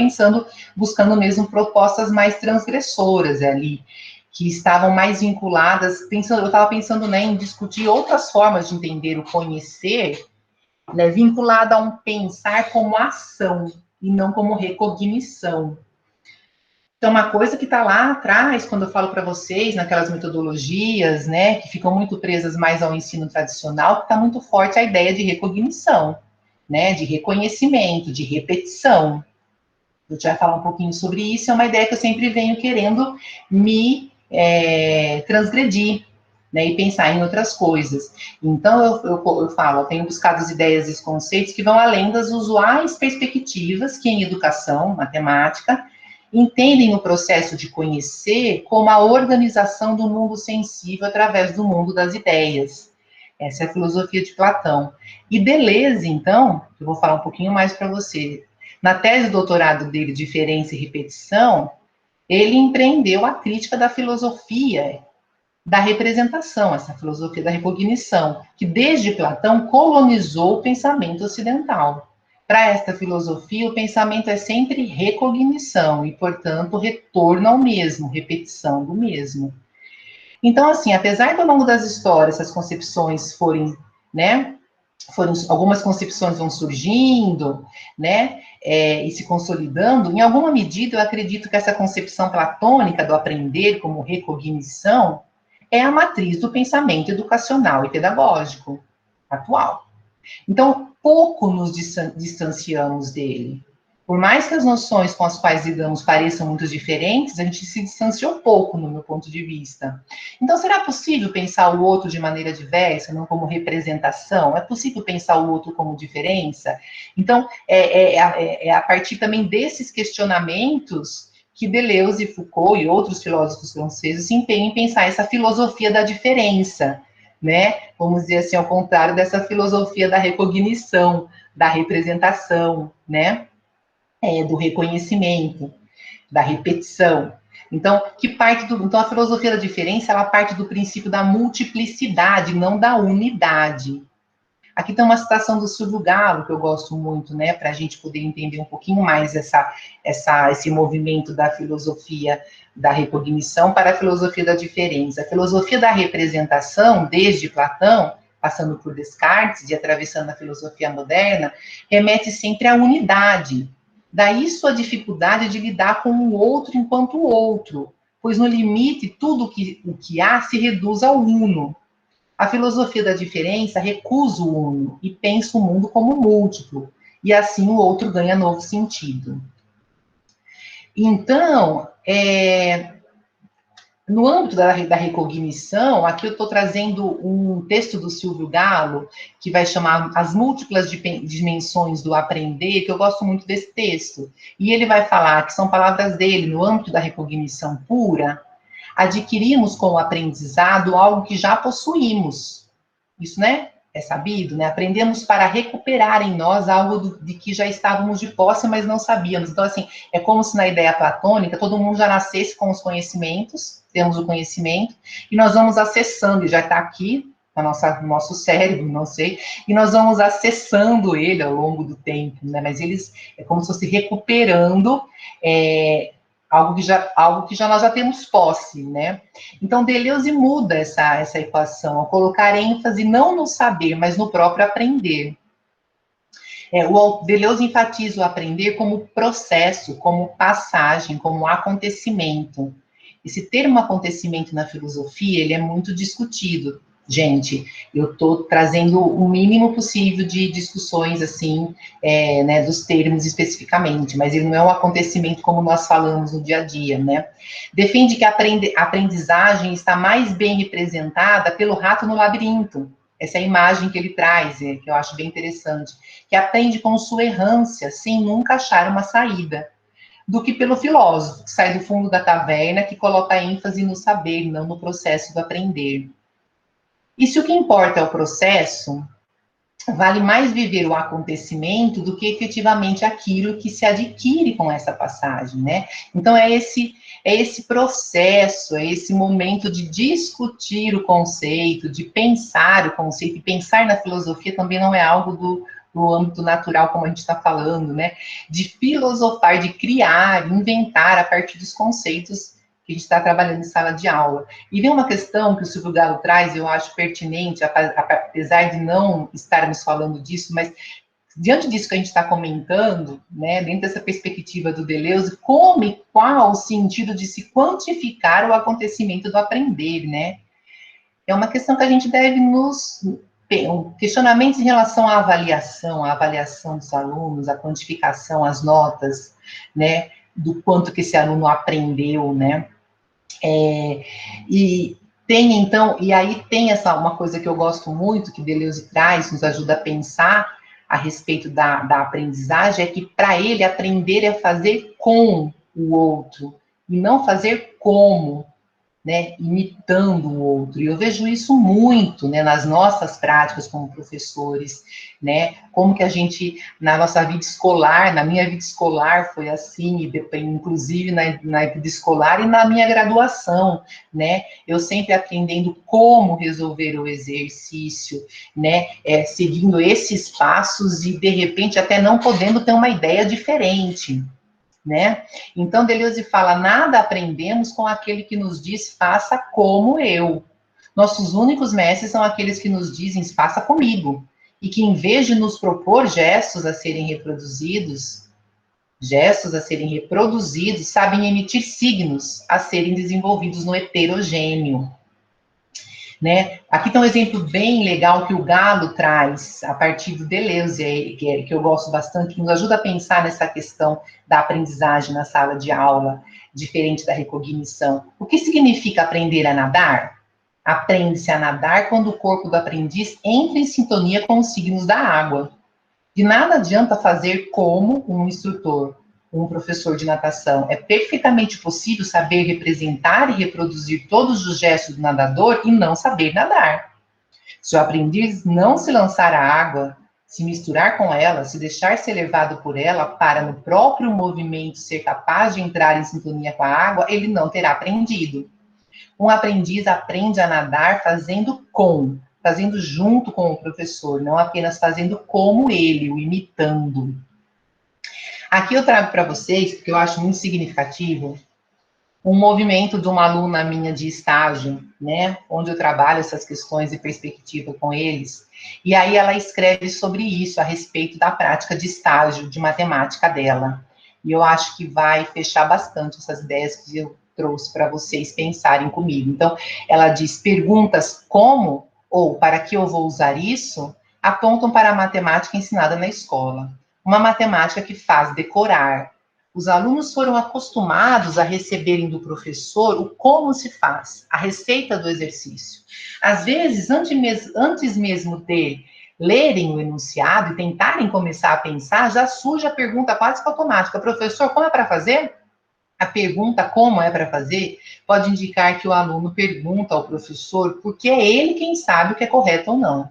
buscando mesmo propostas mais transgressoras ali, que estavam mais vinculadas, eu estava pensando, né, em discutir outras formas de entender o conhecer, né, vinculado a um pensar como ação, e não como recognição. Então, uma coisa que está lá atrás, quando eu falo para vocês, naquelas metodologias, né, que ficam muito presas mais ao ensino tradicional, que está muito forte a ideia de recognição, né, de reconhecimento, de repetição. Eu já falar um pouquinho sobre isso, é uma ideia que eu sempre venho querendo me transgredir, né, e pensar em outras coisas. Então, eu falo, eu tenho buscado as ideias e os conceitos que vão além das usuais perspectivas que em educação, matemática, entendem o processo de conhecer como a organização do mundo sensível através do mundo das ideias. Essa é a filosofia de Platão. E Deleuze, então, eu vou falar um pouquinho mais para você. Na tese de doutorado dele, Diferença e Repetição, ele empreendeu a crítica da filosofia da representação, essa filosofia da recognição, que desde Platão colonizou o pensamento ocidental. Para esta filosofia, o pensamento é sempre recognição e, portanto, retorno ao mesmo, repetição do mesmo. Então, assim, apesar de ao longo das histórias essas concepções algumas concepções vão surgindo, né, e se consolidando, em alguma medida eu acredito que essa concepção platônica do aprender como recognição é a matriz do pensamento educacional e pedagógico atual. Então, pouco nos distanciamos dele. Por mais que as noções com as quais lidamos pareçam muito diferentes, a gente se distanciou pouco, no meu ponto de vista. Então, será possível pensar o outro de maneira diversa, não como representação? É possível pensar o outro como diferença? Então, a partir também desses questionamentos que Deleuze, Foucault e outros filósofos franceses se empenham em pensar essa filosofia da diferença, né? Vamos dizer assim, ao contrário dessa filosofia da recognição, da representação, né? Do reconhecimento, da repetição. Então, então a filosofia da diferença, ela parte do princípio da multiplicidade, não da unidade. Aqui tem uma citação do Silvio Galo, que eu gosto muito, né, para a gente poder entender um pouquinho mais esse movimento da filosofia da recognição para a filosofia da diferença. A filosofia da representação, desde Platão, passando por Descartes e atravessando a filosofia moderna, remete sempre à unidade. Daí sua dificuldade de lidar com o outro enquanto outro, pois no limite tudo o que há se reduz ao uno. A filosofia da diferença recusa o uno e pensa o mundo como múltiplo, e assim o outro ganha novo sentido. Então, no âmbito da recognição, aqui eu estou trazendo um texto do Silvio Galo, que vai chamar As Múltiplas Dimensões do Aprender, que eu gosto muito desse texto. E ele vai falar, que são palavras dele, no âmbito da recognição pura, adquirimos com o aprendizado algo que já possuímos. Isso, né? É sabido, né? Aprendemos para recuperar em nós algo de que já estávamos de posse, mas não sabíamos. Então, assim, é como se na ideia platônica todo mundo já nascesse com os conhecimentos, temos o conhecimento, e nós vamos acessando, e já está aqui no nosso cérebro, não sei, e nós vamos acessando ele ao longo do tempo, né? Mas eles, é como se fosse recuperando algo que já nós já temos posse, né? Então, Deleuze muda essa equação, ao colocar ênfase não no saber, mas no próprio aprender. O Deleuze enfatiza o aprender como processo, como passagem, como acontecimento. Esse termo acontecimento na filosofia, ele é muito discutido. Gente, eu estou trazendo o mínimo possível de discussões, assim, né, dos termos especificamente, mas ele não é um acontecimento como nós falamos no dia a dia, né? Defende que a aprendizagem está mais bem representada pelo rato no labirinto. Essa é a imagem que ele traz, que eu acho bem interessante, que aprende com sua errância, sem nunca achar uma saída, do que pelo filósofo, que sai do fundo da caverna, que coloca ênfase no saber, não no processo do aprender. E se o que importa é o processo, vale mais viver o acontecimento do que efetivamente aquilo que se adquire com essa passagem, né? Então, é esse processo, é esse momento de discutir o conceito, de pensar o conceito, e pensar na filosofia também não é algo do âmbito natural, como a gente está falando, né? De filosofar, de criar, inventar a partir dos conceitos que a gente está trabalhando em sala de aula. E vem uma questão que o Silvio Galo traz, eu acho pertinente, apesar de não estarmos falando disso, mas diante disso que a gente está comentando, né, dentro dessa perspectiva do Deleuze, como e qual o sentido de se quantificar o acontecimento do aprender, né? É uma questão que a gente deve questionamentos em relação à avaliação dos alunos, a quantificação, as notas, né, do quanto que esse aluno aprendeu, né? E tem, então, e aí tem uma coisa que eu gosto muito, que Deleuze traz, nos ajuda a pensar a respeito da aprendizagem, é que para ele aprender é fazer com o outro, e não fazer como, né, imitando o outro. E eu vejo isso muito, né, nas nossas práticas como professores, né, como que a gente, na nossa vida escolar, na minha vida escolar foi assim, inclusive na vida escolar e na minha graduação, né, eu sempre aprendendo como resolver o exercício, né, seguindo esses passos e, de repente, até não podendo ter uma ideia diferente, né? Então, Deleuze fala, nada aprendemos com aquele que nos diz, faça como eu. Nossos únicos mestres são aqueles que nos dizem, faça comigo. E que, em vez de nos propor gestos a serem reproduzidos, sabem emitir signos a serem desenvolvidos no heterogêneo. Né? Aqui tem um exemplo bem legal que o Galo traz a partir do Deleuze, que eu gosto bastante, que nos ajuda a pensar nessa questão da aprendizagem na sala de aula, diferente da recognição. O que significa aprender a nadar? Aprende-se a nadar quando o corpo do aprendiz entra em sintonia com os signos da água. De nada adianta fazer como um instrutor, um professor de natação. É perfeitamente possível saber representar e reproduzir todos os gestos do nadador e não saber nadar. Se o aprendiz não se lançar à água, se misturar com ela, se deixar ser levado por ela para no próprio movimento ser capaz de entrar em sintonia com a água, ele não terá aprendido. Um aprendiz aprende a nadar fazendo junto com o professor, não apenas fazendo como ele, o imitando. Aqui eu trago para vocês, porque eu acho muito significativo, um movimento de uma aluna minha de estágio, né, onde eu trabalho essas questões de perspectiva com eles, e aí ela escreve sobre isso, a respeito da prática de estágio de matemática dela. E eu acho que vai fechar bastante essas ideias que eu trouxe para vocês pensarem comigo. Então, ela diz, perguntas como ou para que eu vou usar isso, apontam para a matemática ensinada na escola. Uma matemática que faz decorar. Os alunos foram acostumados a receberem do professor o como se faz, a receita do exercício. Às vezes, antes mesmo de lerem o enunciado e tentarem começar a pensar, já surge a pergunta quase que automática: professor, como é para fazer? A pergunta como é para fazer pode indicar que o aluno pergunta ao professor porque é ele quem sabe o que é correto ou não.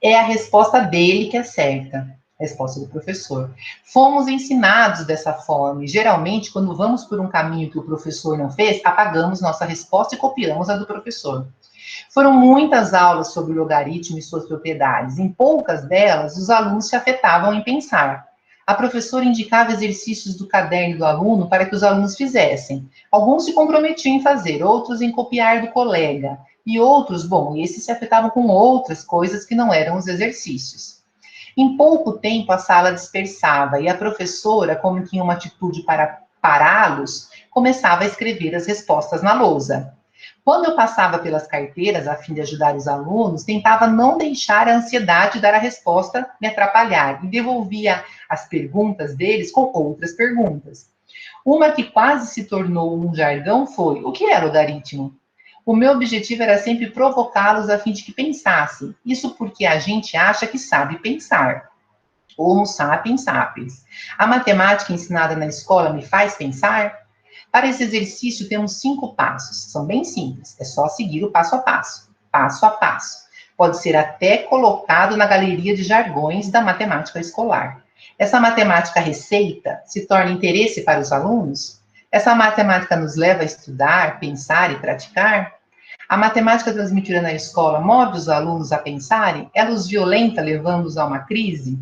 É a resposta dele que é certa. Resposta do professor. Fomos ensinados dessa forma, e geralmente, quando vamos por um caminho que o professor não fez, apagamos nossa resposta e copiamos a do professor. Foram muitas aulas sobre o logaritmo e suas propriedades. Em poucas delas, os alunos se afetavam em pensar. A professora indicava exercícios do caderno do aluno para que os alunos fizessem. Alguns se comprometiam em fazer, outros em copiar do colega. E outros, esses se afetavam com outras coisas que não eram os exercícios. Em pouco tempo, a sala dispersava e a professora, como tinha uma atitude para pará-los, começava a escrever as respostas na lousa. Quando eu passava pelas carteiras, a fim de ajudar os alunos, tentava não deixar a ansiedade de dar a resposta me atrapalhar e devolvia as perguntas deles com outras perguntas. Uma que quase se tornou um jargão foi: o que era logaritmo? O meu objetivo era sempre provocá-los a fim de que pensassem. Isso porque a gente acha que sabe pensar. Homo sapiens sapiens. A matemática ensinada na escola me faz pensar? Para esse exercício, temos 5 passos. São bem simples. É só seguir o passo a passo. Passo a passo. Pode ser até colocado na galeria de jargões da matemática escolar. Essa matemática receita se torna interesse para os alunos? Essa matemática nos leva a estudar, pensar e praticar? A matemática transmitida na escola move os alunos a pensarem? Ela os violenta, levando-os a uma crise?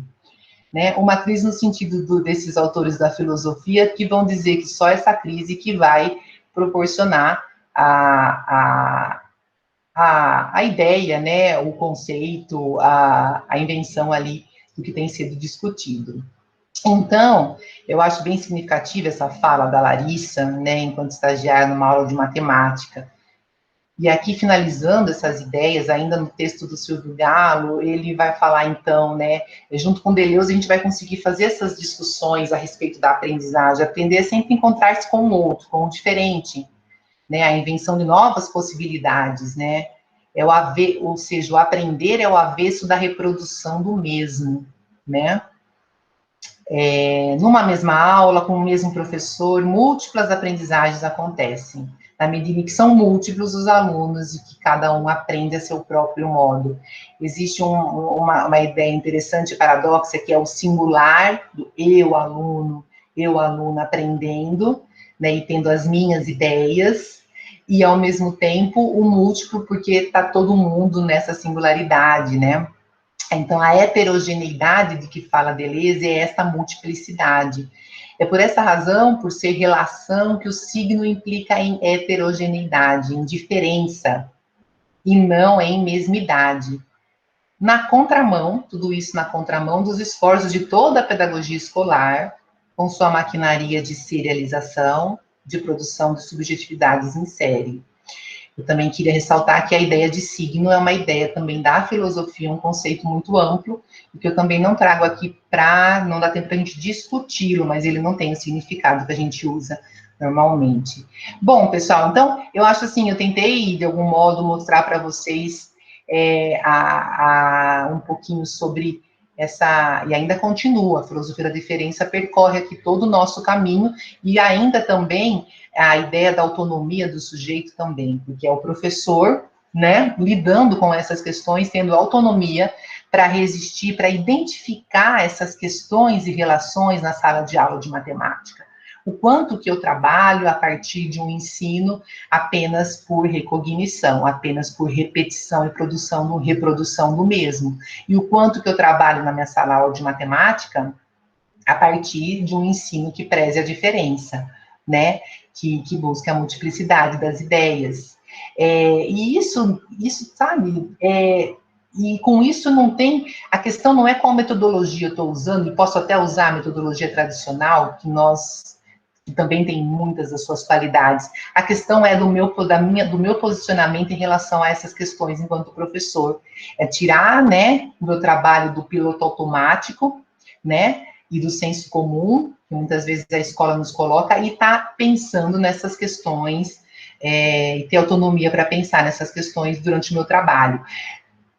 Né? Uma crise no sentido desses autores da filosofia que vão dizer que só essa crise que vai proporcionar a ideia, né? O conceito, a invenção ali do que tem sido discutido. Então, eu acho bem significativa essa fala da Larissa, né, enquanto estagiária numa aula de matemática. E aqui, finalizando essas ideias, ainda no texto do Silvio Galo, ele vai falar, então, né, junto com Deleuze, a gente vai conseguir fazer essas discussões a respeito da aprendizagem, aprender a sempre encontrar-se com o outro, com o diferente, né, a invenção de novas possibilidades, né, ou seja, o aprender é o avesso da reprodução do mesmo, né. Numa mesma aula, com o mesmo professor, múltiplas aprendizagens acontecem, na medida em que são múltiplos os alunos e que cada um aprende a seu próprio modo. Existe uma ideia interessante, paradoxa, que é o singular do eu, aluno, aprendendo, né, e tendo as minhas ideias, e, ao mesmo tempo, o múltiplo, porque está todo mundo nessa singularidade, né? Então, a heterogeneidade de que fala Deleuze é essa multiplicidade. É por essa razão, por ser relação, que o signo implica em heterogeneidade, em diferença, e não em mesmidade. Na contramão, tudo isso na contramão dos esforços de toda a pedagogia escolar, com sua maquinaria de serialização, de produção de subjetividades em série. Eu também queria ressaltar que a ideia de signo é uma ideia também da filosofia, um conceito muito amplo, e que eu também não trago aqui não dá tempo para a gente discuti-lo, mas ele não tem o significado que a gente usa normalmente. Bom, pessoal, então, eu acho assim, eu tentei, de algum modo, mostrar para vocês um pouquinho sobre e ainda continua, a filosofia da diferença percorre aqui todo o nosso caminho, e ainda também a ideia da autonomia do sujeito também, porque é o professor né, lidando com essas questões, tendo autonomia para resistir, para identificar essas questões e relações na sala de aula de matemática. O quanto que eu trabalho a partir de um ensino apenas por recognição, apenas por repetição e reprodução do mesmo. E o quanto que eu trabalho na minha sala de aula de matemática a partir de um ensino que preze a diferença, né? Que busque a multiplicidade das ideias. E isso, sabe, e com isso não tem, a questão não é qual metodologia eu estou usando, e posso até usar a metodologia tradicional, que também tem muitas das suas qualidades. A questão é do meu posicionamento em relação a essas questões enquanto professor. É tirar, né, o meu trabalho do piloto automático, né, e do senso comum, que muitas vezes a escola nos coloca, e tá pensando nessas questões, e ter autonomia para pensar nessas questões durante o meu trabalho.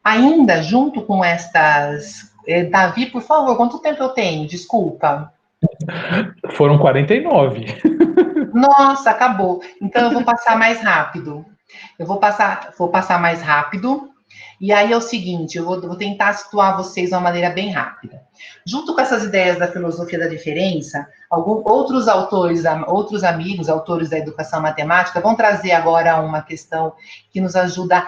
Ainda, junto com estas... Davi, por favor, quanto tempo eu tenho? Desculpa. Foram 49. Nossa, acabou. Então eu vou passar mais rápido. Vou passar mais rápido. E aí é o seguinte, eu vou tentar situar vocês de uma maneira bem rápida. Junto com essas ideias da filosofia da diferença, outros autores, outros amigos, autores da educação matemática, vão trazer agora uma questão que nos ajuda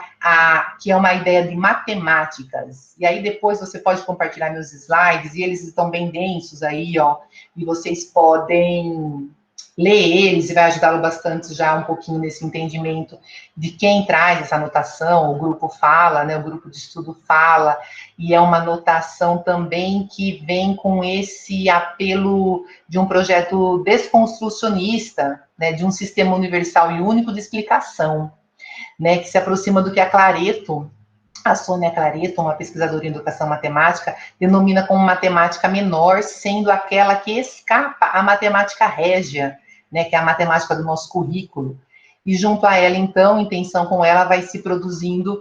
que é uma ideia de matemáticas. E aí depois você pode compartilhar meus slides, e eles estão bem densos aí, ó, e vocês podem ler eles, e vai ajudá-lo bastante já um pouquinho nesse entendimento de quem traz essa anotação. O grupo fala, né, o grupo de estudo fala, e é uma anotação também que vem com esse apelo de um projeto desconstrucionista, né, de um sistema universal e único de explicação, né, que se aproxima do que a Sônia Clareto, uma pesquisadora em educação matemática, denomina como matemática menor, sendo aquela que escapa à matemática régia, né, que é a matemática do nosso currículo. E junto a ela, então, em tensão com ela, vai se produzindo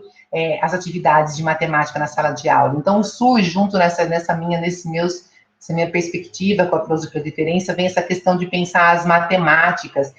as atividades de matemática na sala de aula. Então, surge junto nessa minha perspectiva com a filosofia da diferença, vem essa questão de pensar as matemáticas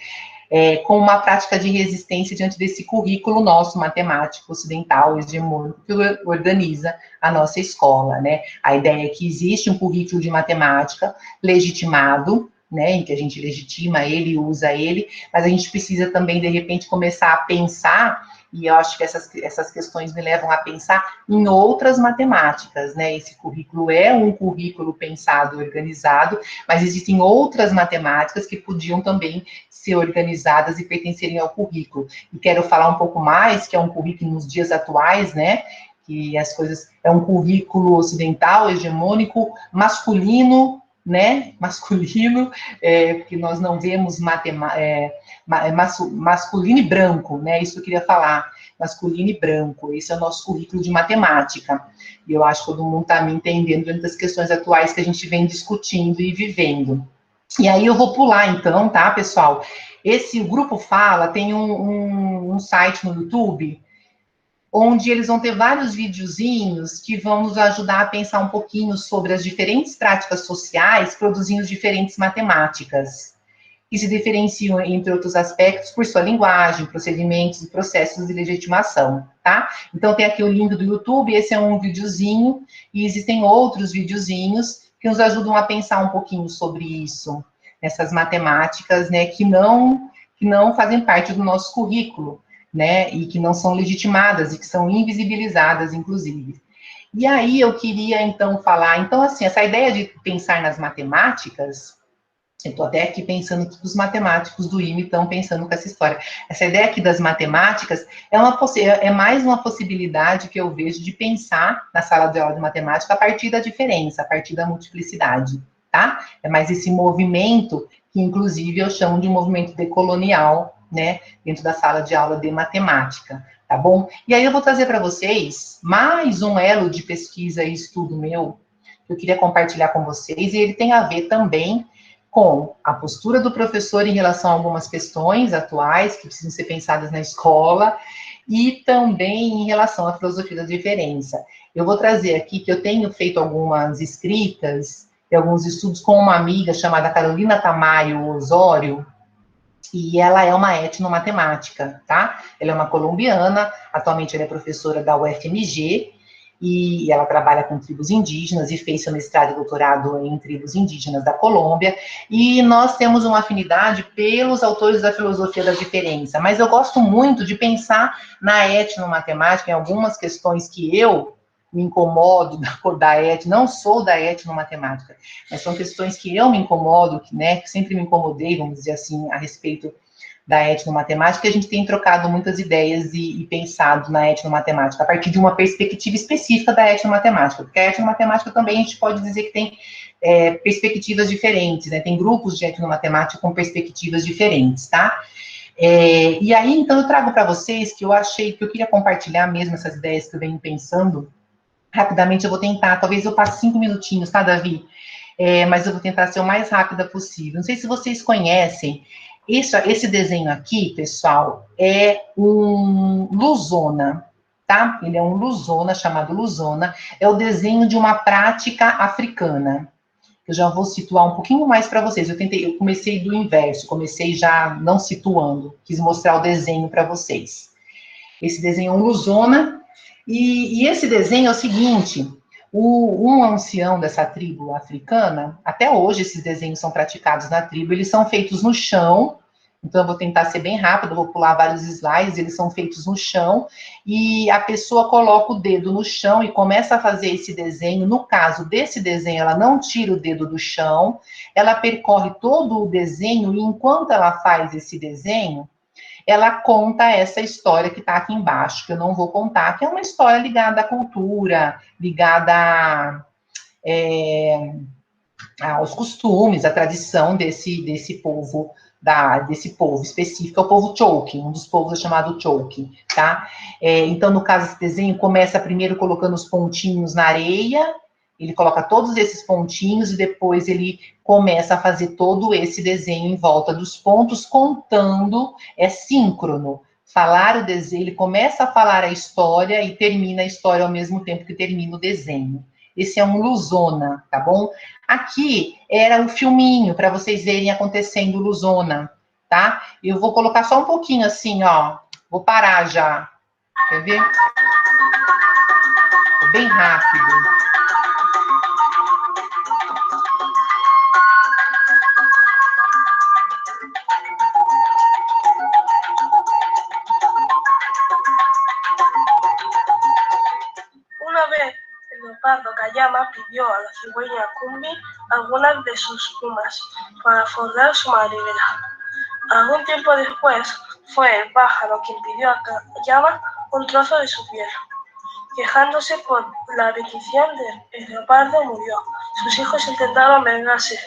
com uma prática de resistência diante desse currículo nosso matemático ocidental, hegemônico, que organiza a nossa escola, né? A ideia é que existe um currículo de matemática legitimado, né, em que a gente legitima ele, usa ele, mas a gente precisa também, de repente, começar a pensar, e eu acho que essas questões me levam a pensar em outras matemáticas, né? Esse currículo é um currículo pensado, organizado, mas existem outras matemáticas que podiam também ser organizadas e pertencerem ao currículo. E quero falar um pouco mais, que é um currículo nos dias atuais, né? Que as coisas... É um currículo ocidental, hegemônico, masculino, né, masculino, porque nós não vemos masculino e branco, né, isso que eu queria falar, masculino e branco, esse é o nosso currículo de matemática, e eu acho que todo mundo está me entendendo dentro das questões atuais que a gente vem discutindo e vivendo. E aí eu vou pular então, tá, pessoal? O Grupo Fala tem um site no YouTube, onde eles vão ter vários videozinhos que vão nos ajudar a pensar um pouquinho sobre as diferentes práticas sociais produzindo diferentes matemáticas, que se diferenciam, entre outros aspectos, por sua linguagem, procedimentos e processos de legitimação, tá? Então, tem aqui o link do YouTube, esse é um videozinho, e existem outros videozinhos que nos ajudam a pensar um pouquinho sobre isso, essas matemáticas, né, que não fazem parte do nosso currículo, né, e que não são legitimadas e que são invisibilizadas, inclusive. E aí eu queria, então, falar... Então, assim, essa ideia de pensar nas matemáticas... Eu estou até aqui pensando que os matemáticos do IME estão pensando com essa história. Essa ideia aqui das matemáticas é mais uma possibilidade que eu vejo de pensar na sala de aula de matemática a partir da diferença, a partir da multiplicidade, tá? É mais esse movimento que, inclusive, eu chamo de um movimento decolonial, né, dentro da sala de aula de matemática, tá bom? E aí eu vou trazer para vocês mais um elo de pesquisa e estudo meu, que eu queria compartilhar com vocês, e ele tem a ver também com a postura do professor em relação a algumas questões atuais que precisam ser pensadas na escola, e também em relação à filosofia da diferença. Eu vou trazer aqui que eu tenho feito algumas escritas e alguns estudos com uma amiga chamada Carolina Tamayo Osório, e ela é uma etnomatemática, tá? Ela é uma colombiana, atualmente ela é professora da UFMG, e ela trabalha com tribos indígenas e fez seu mestrado e doutorado em tribos indígenas da Colômbia, e nós temos uma afinidade pelos autores da filosofia da diferença, mas eu gosto muito de pensar na etnomatemática, em algumas questões que eu me incomodo da não sou da etnomatemática, mas são questões que eu me incomodo, né, que sempre me incomodei, vamos dizer assim, a respeito da etnomatemática, a gente tem trocado muitas ideias e pensado na etnomatemática a partir de uma perspectiva específica da etnomatemática, porque a etnomatemática também a gente pode dizer que tem perspectivas diferentes, né? Tem grupos de etnomatemática com perspectivas diferentes, tá? E aí, então, eu trago para vocês que eu achei que eu queria compartilhar mesmo essas ideias que eu venho pensando. Rapidamente eu vou tentar, talvez eu passe 5 minutinhos, tá, Davi? Mas eu vou tentar ser o mais rápida possível. Não sei se vocês conhecem, esse desenho aqui, pessoal, é um Luzona, tá? Ele é um Luzona, chamado Luzona, é o desenho de uma prática africana. Eu já vou situar um pouquinho mais para vocês. Eu comecei do inverso, comecei já não situando, quis mostrar o desenho para vocês. Esse desenho é um Luzona, e esse desenho é o seguinte: um ancião dessa tribo africana, até hoje esses desenhos são praticados na tribo, eles são feitos no chão, então eu vou tentar ser bem rápido, vou pular vários slides, eles são feitos no chão, e a pessoa coloca o dedo no chão e começa a fazer esse desenho. No caso desse desenho, ela não tira o dedo do chão, ela percorre todo o desenho, e enquanto ela faz esse desenho, ela conta essa história que está aqui embaixo, que eu não vou contar, que é uma história ligada à cultura, ligada aos costumes, à tradição desse povo, desse povo específico, é o povo Choque, um dos povos é chamado Choque, tá? Então, no caso, esse desenho começa primeiro colocando os pontinhos na areia, ele coloca todos esses pontinhos e depois ele começa a fazer todo esse desenho em volta dos pontos, contando, é síncrono. Falar o desenho, ele começa a falar a história e termina a história ao mesmo tempo que termina o desenho. Esse é um Luzona, tá bom? Aqui era o filminho, para vocês verem acontecendo Luzona, tá? Eu vou colocar só um pouquinho assim, ó. Vou parar já. Quer ver? Bem rápido. Una vez, el leopardo Kayama pidió a la cigüeña Kumbi algunas de sus plumas para forjar su madriguera. Algún tiempo después, fue el pájaro quien pidió a Kayama un trozo de su piel. Quejándose por la petición del leopardo, murió. Sus hijos intentaron vengarse,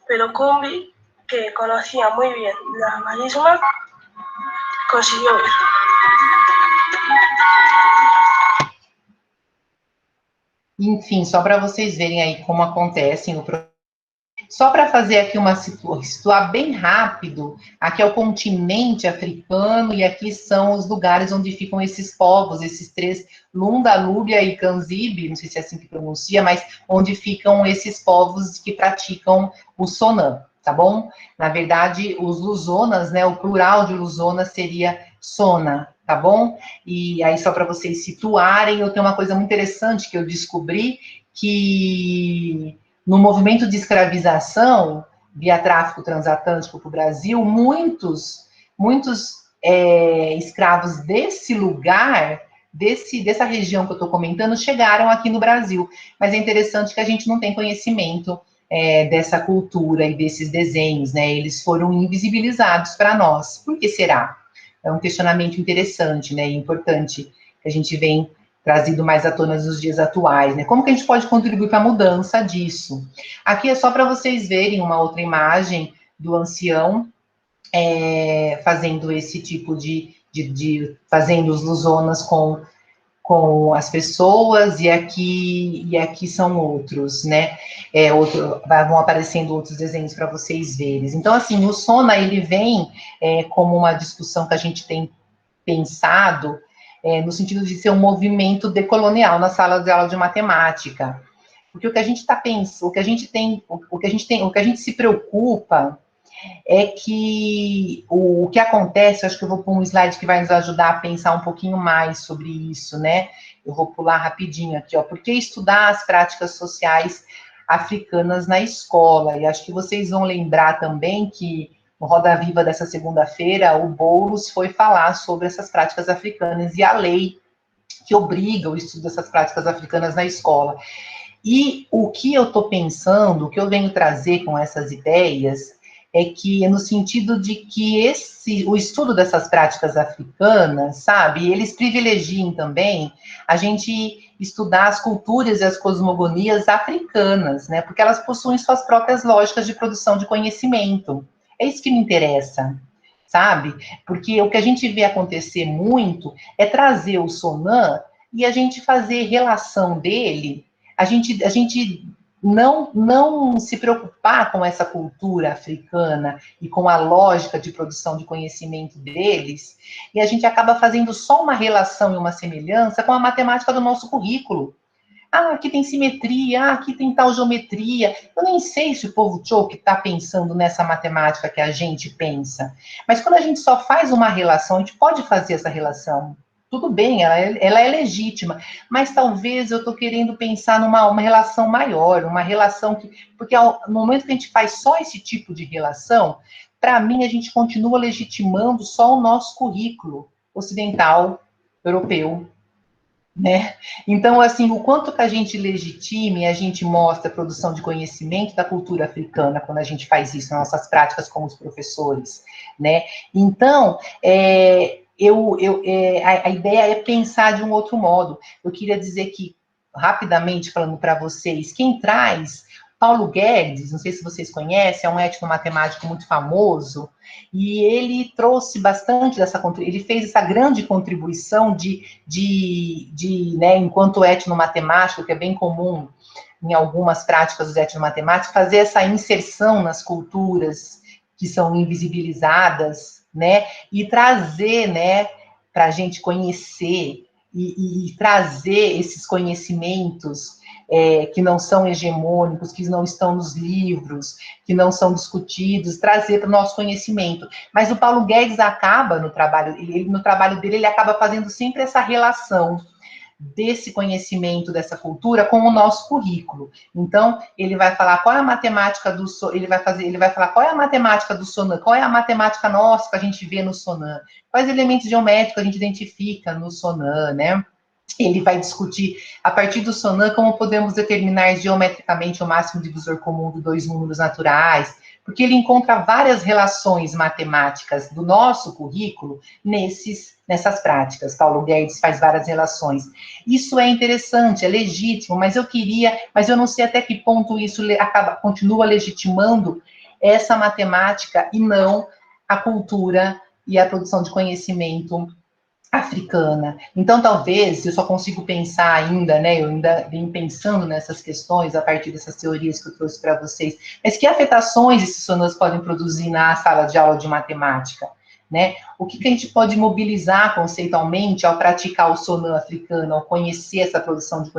pero Kumbi, que conocía muy bien la marisma, consiguió huir. Enfim, só para vocês verem aí como acontece no processo. Só para fazer aqui situar bem rápido, aqui é o continente africano e aqui são os lugares onde ficam esses povos, esses três, Lunda, Lúbia e Canzibe, não sei se é assim que pronuncia, mas onde ficam esses povos que praticam o Sonã, tá bom? Na verdade, os Luzonas, né, o plural de Luzonas seria Sona, tá bom? E aí, só para vocês situarem, eu tenho uma coisa muito interessante que eu descobri, que no movimento de escravização, via tráfico transatlântico para o Brasil, muitos escravos desse lugar, dessa região que eu estou comentando, chegaram aqui no Brasil. Mas é interessante que a gente não tem conhecimento dessa cultura e desses desenhos, né? Eles foram invisibilizados para nós. Por que será? É um questionamento interessante, né? E importante que a gente vem trazido mais à tona nos dias atuais, né? Como que a gente pode contribuir para a mudança disso? Aqui é só para vocês verem uma outra imagem do ancião fazendo esse tipo fazendo os Luzonas com as pessoas, e aqui são outros, né? Vão aparecendo outros desenhos para vocês verem. Então, assim, o Sona, ele vem como uma discussão que a gente tem pensado, no sentido de ser um movimento decolonial na sala de aula de matemática. Porque o que a gente está pensando, o que a gente se preocupa é que o que acontece, acho que eu vou pôr um slide que vai nos ajudar a pensar um pouquinho mais sobre isso, né? Eu vou pular rapidinho aqui, ó. Por que estudar as práticas sociais africanas na escola? E acho que vocês vão lembrar também que no Roda Viva dessa segunda-feira, o Boulos foi falar sobre essas práticas africanas e a lei que obriga o estudo dessas práticas africanas na escola. E o que eu estou pensando, o que eu venho trazer com essas ideias, é que é no sentido de que o estudo dessas práticas africanas, sabe, eles privilegiem também a gente estudar as culturas e as cosmogonias africanas, né, porque elas possuem suas próprias lógicas de produção de conhecimento. É isso que me interessa, sabe? Porque o que a gente vê acontecer muito é trazer o Sonan e a gente fazer relação dele, a gente não se preocupar com essa cultura africana e com a lógica de produção de conhecimento deles, e a gente acaba fazendo só uma relação e uma semelhança com a matemática do nosso currículo. Ah, aqui tem simetria, aqui tem tal geometria. Eu nem sei se o povo Choke está pensando nessa matemática que a gente pensa. Mas quando a gente só faz uma relação, a gente pode fazer essa relação. Tudo bem, ela é legítima. Mas talvez eu estou querendo pensar uma relação maior, uma relação que... Porque no momento que a gente faz só esse tipo de relação, para mim, a gente continua legitimando só o nosso currículo ocidental, europeu, né? Então, assim, o quanto que a gente legitima e a gente mostra a produção de conhecimento da cultura africana quando a gente faz isso nas nossas práticas como os professores, né? Então, a ideia é pensar de um outro modo. Eu queria dizer que, rapidamente falando para vocês, quem traz Paulo Guedes, não sei se vocês conhecem, é um etnomatemático muito famoso, e ele trouxe bastante ele fez essa grande contribuição né, enquanto etnomatemático, que é bem comum em algumas práticas dos etnomatemáticos, fazer essa inserção nas culturas que são invisibilizadas, né, e trazer, né, para a gente conhecer e trazer esses conhecimentos que não são hegemônicos, que não estão nos livros, que não são discutidos, trazer para o nosso conhecimento. Mas o Paulo Guedes acaba, no trabalho dele, ele acaba fazendo sempre essa relação desse conhecimento, dessa cultura, com o nosso currículo. Então, ele vai falar qual é a matemática do ele vai falar qual é a matemática do Sonan, qual é a matemática nossa que a gente vê no Sonan, quais elementos geométricos a gente identifica no Sonan, né? Ele vai discutir, a partir do Sonan, como podemos determinar geometricamente o máximo divisor comum de dois números naturais, porque ele encontra várias relações matemáticas do nosso currículo nessas práticas. Paulo Guedes faz várias relações. Isso é interessante, é legítimo, mas eu não sei até que ponto isso continua legitimando essa matemática e não a cultura e a produção de conhecimento africana. Então, talvez, eu só consigo pensar ainda, né, eu ainda venho pensando nessas questões a partir dessas teorias que eu trouxe para vocês, mas que afetações esses sonãs podem produzir na sala de aula de matemática, né? O que a gente pode mobilizar conceitualmente ao praticar o Sonan africano, ao conhecer essa produção de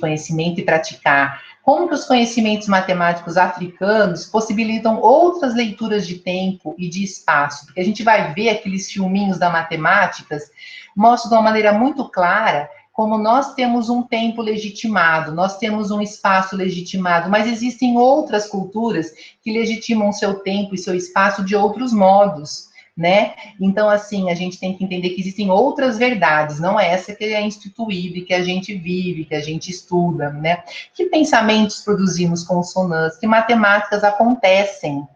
conhecimento e praticar? Como que os conhecimentos matemáticos africanos possibilitam outras leituras de tempo e de espaço? Porque a gente vai ver aqueles filminhos da matemáticas, mostram de uma maneira muito clara como nós temos um tempo legitimado, nós temos um espaço legitimado, mas existem outras culturas que legitimam seu tempo e seu espaço de outros modos, né? Então, assim, a gente tem que entender que existem outras verdades, não é essa que é instituída e que a gente vive, que a gente estuda, né? Que pensamentos produzimos com o Sonan? Que matemáticas acontecem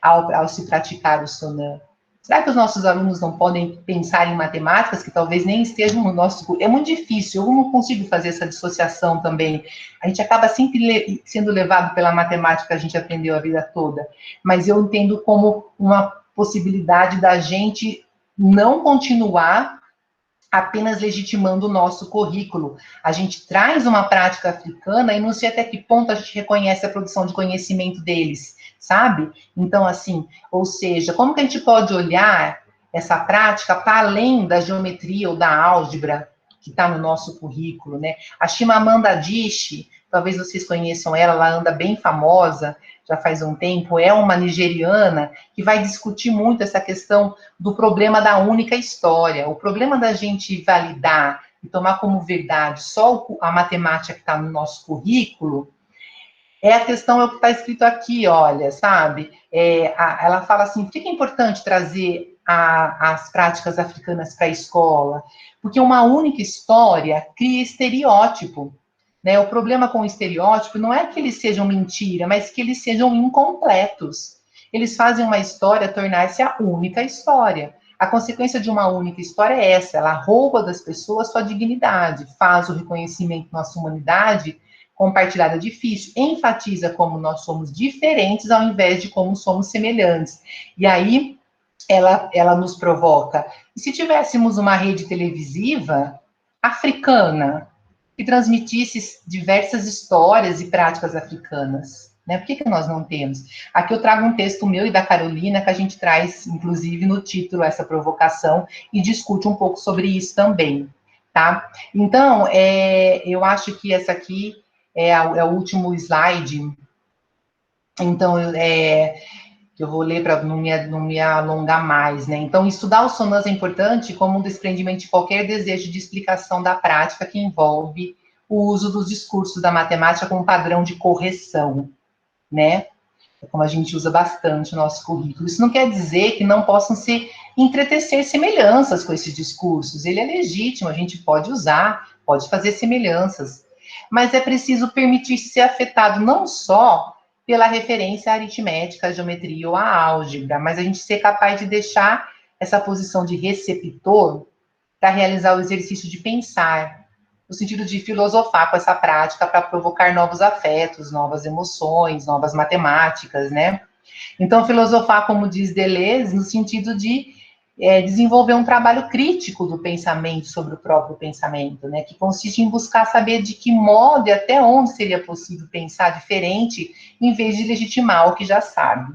ao se praticar o Sonan? Será que os nossos alunos não podem pensar em matemáticas que talvez nem estejam no nosso curso? É muito difícil, eu não consigo fazer essa dissociação também. A gente acaba sempre sendo levado pela matemática que a gente aprendeu a vida toda, mas eu entendo como uma possibilidade da gente não continuar apenas legitimando o nosso currículo. A gente traz uma prática africana e não sei até que ponto a gente reconhece a produção de conhecimento deles, sabe? Então, assim, ou seja, como que a gente pode olhar essa prática para além da geometria ou da álgebra que está no nosso currículo, né? A Chimamanda Adichie, talvez vocês conheçam ela anda bem famosa, já faz um tempo, é uma nigeriana que vai discutir muito essa questão do problema da única história. O problema da gente validar e tomar como verdade só a matemática que está no nosso currículo é a questão, é o que está escrito aqui, olha, sabe? Ela fala assim, por que é importante trazer as práticas africanas para a escola? Porque uma única história cria estereótipo. Né? O problema com o estereótipo não é que eles sejam mentira, mas que eles sejam incompletos. Eles fazem uma história tornar-se a única história. A consequência de uma única história é essa, ela rouba das pessoas sua dignidade, faz o reconhecimento da nossa humanidade compartilhada difícil, enfatiza como nós somos diferentes ao invés de como somos semelhantes. E aí, ela nos provoca. E se tivéssemos uma rede televisiva africana, que transmitisse diversas histórias e práticas africanas, né? Por que nós não temos? Aqui eu trago um texto meu e da Carolina, que a gente traz, inclusive, no título, essa provocação, e discute um pouco sobre isso também, tá? Então, eu acho que essa aqui é o último slide. Então, eu vou ler para não me alongar mais, né? Então, estudar o Sonans é importante como um desprendimento de qualquer desejo de explicação da prática que envolve o uso dos discursos da matemática como padrão de correção, né? É como a gente usa bastante no nosso currículo. Isso não quer dizer que não possam se entretecer semelhanças com esses discursos. Ele é legítimo, a gente pode usar, pode fazer semelhanças. Mas é preciso permitir ser afetado não só pela referência à aritmética, à geometria ou à álgebra, mas a gente ser capaz de deixar essa posição de receptor para realizar o exercício de pensar, no sentido de filosofar com essa prática para provocar novos afetos, novas emoções, novas matemáticas, né? Então, filosofar, como diz Deleuze, no sentido de desenvolver um trabalho crítico do pensamento sobre o próprio pensamento, né? Que consiste em buscar saber de que modo e até onde seria possível pensar diferente, em vez de legitimar o que já sabe,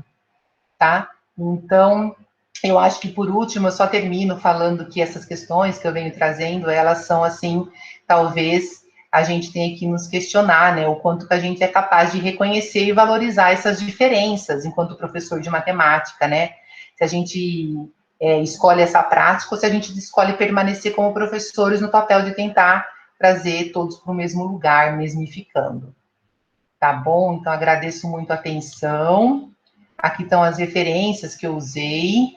tá? Então, eu acho que, por último, eu só termino falando que essas questões que eu venho trazendo, elas são, assim, talvez a gente tenha que nos questionar, né, o quanto que a gente é capaz de reconhecer e valorizar essas diferenças enquanto professor de matemática, né? Se a gente escolhe essa prática ou se a gente escolhe permanecer como professores no papel de tentar trazer todos para o mesmo lugar, mesmificando. Tá bom? Então, agradeço muito a atenção. Aqui estão as referências que eu usei.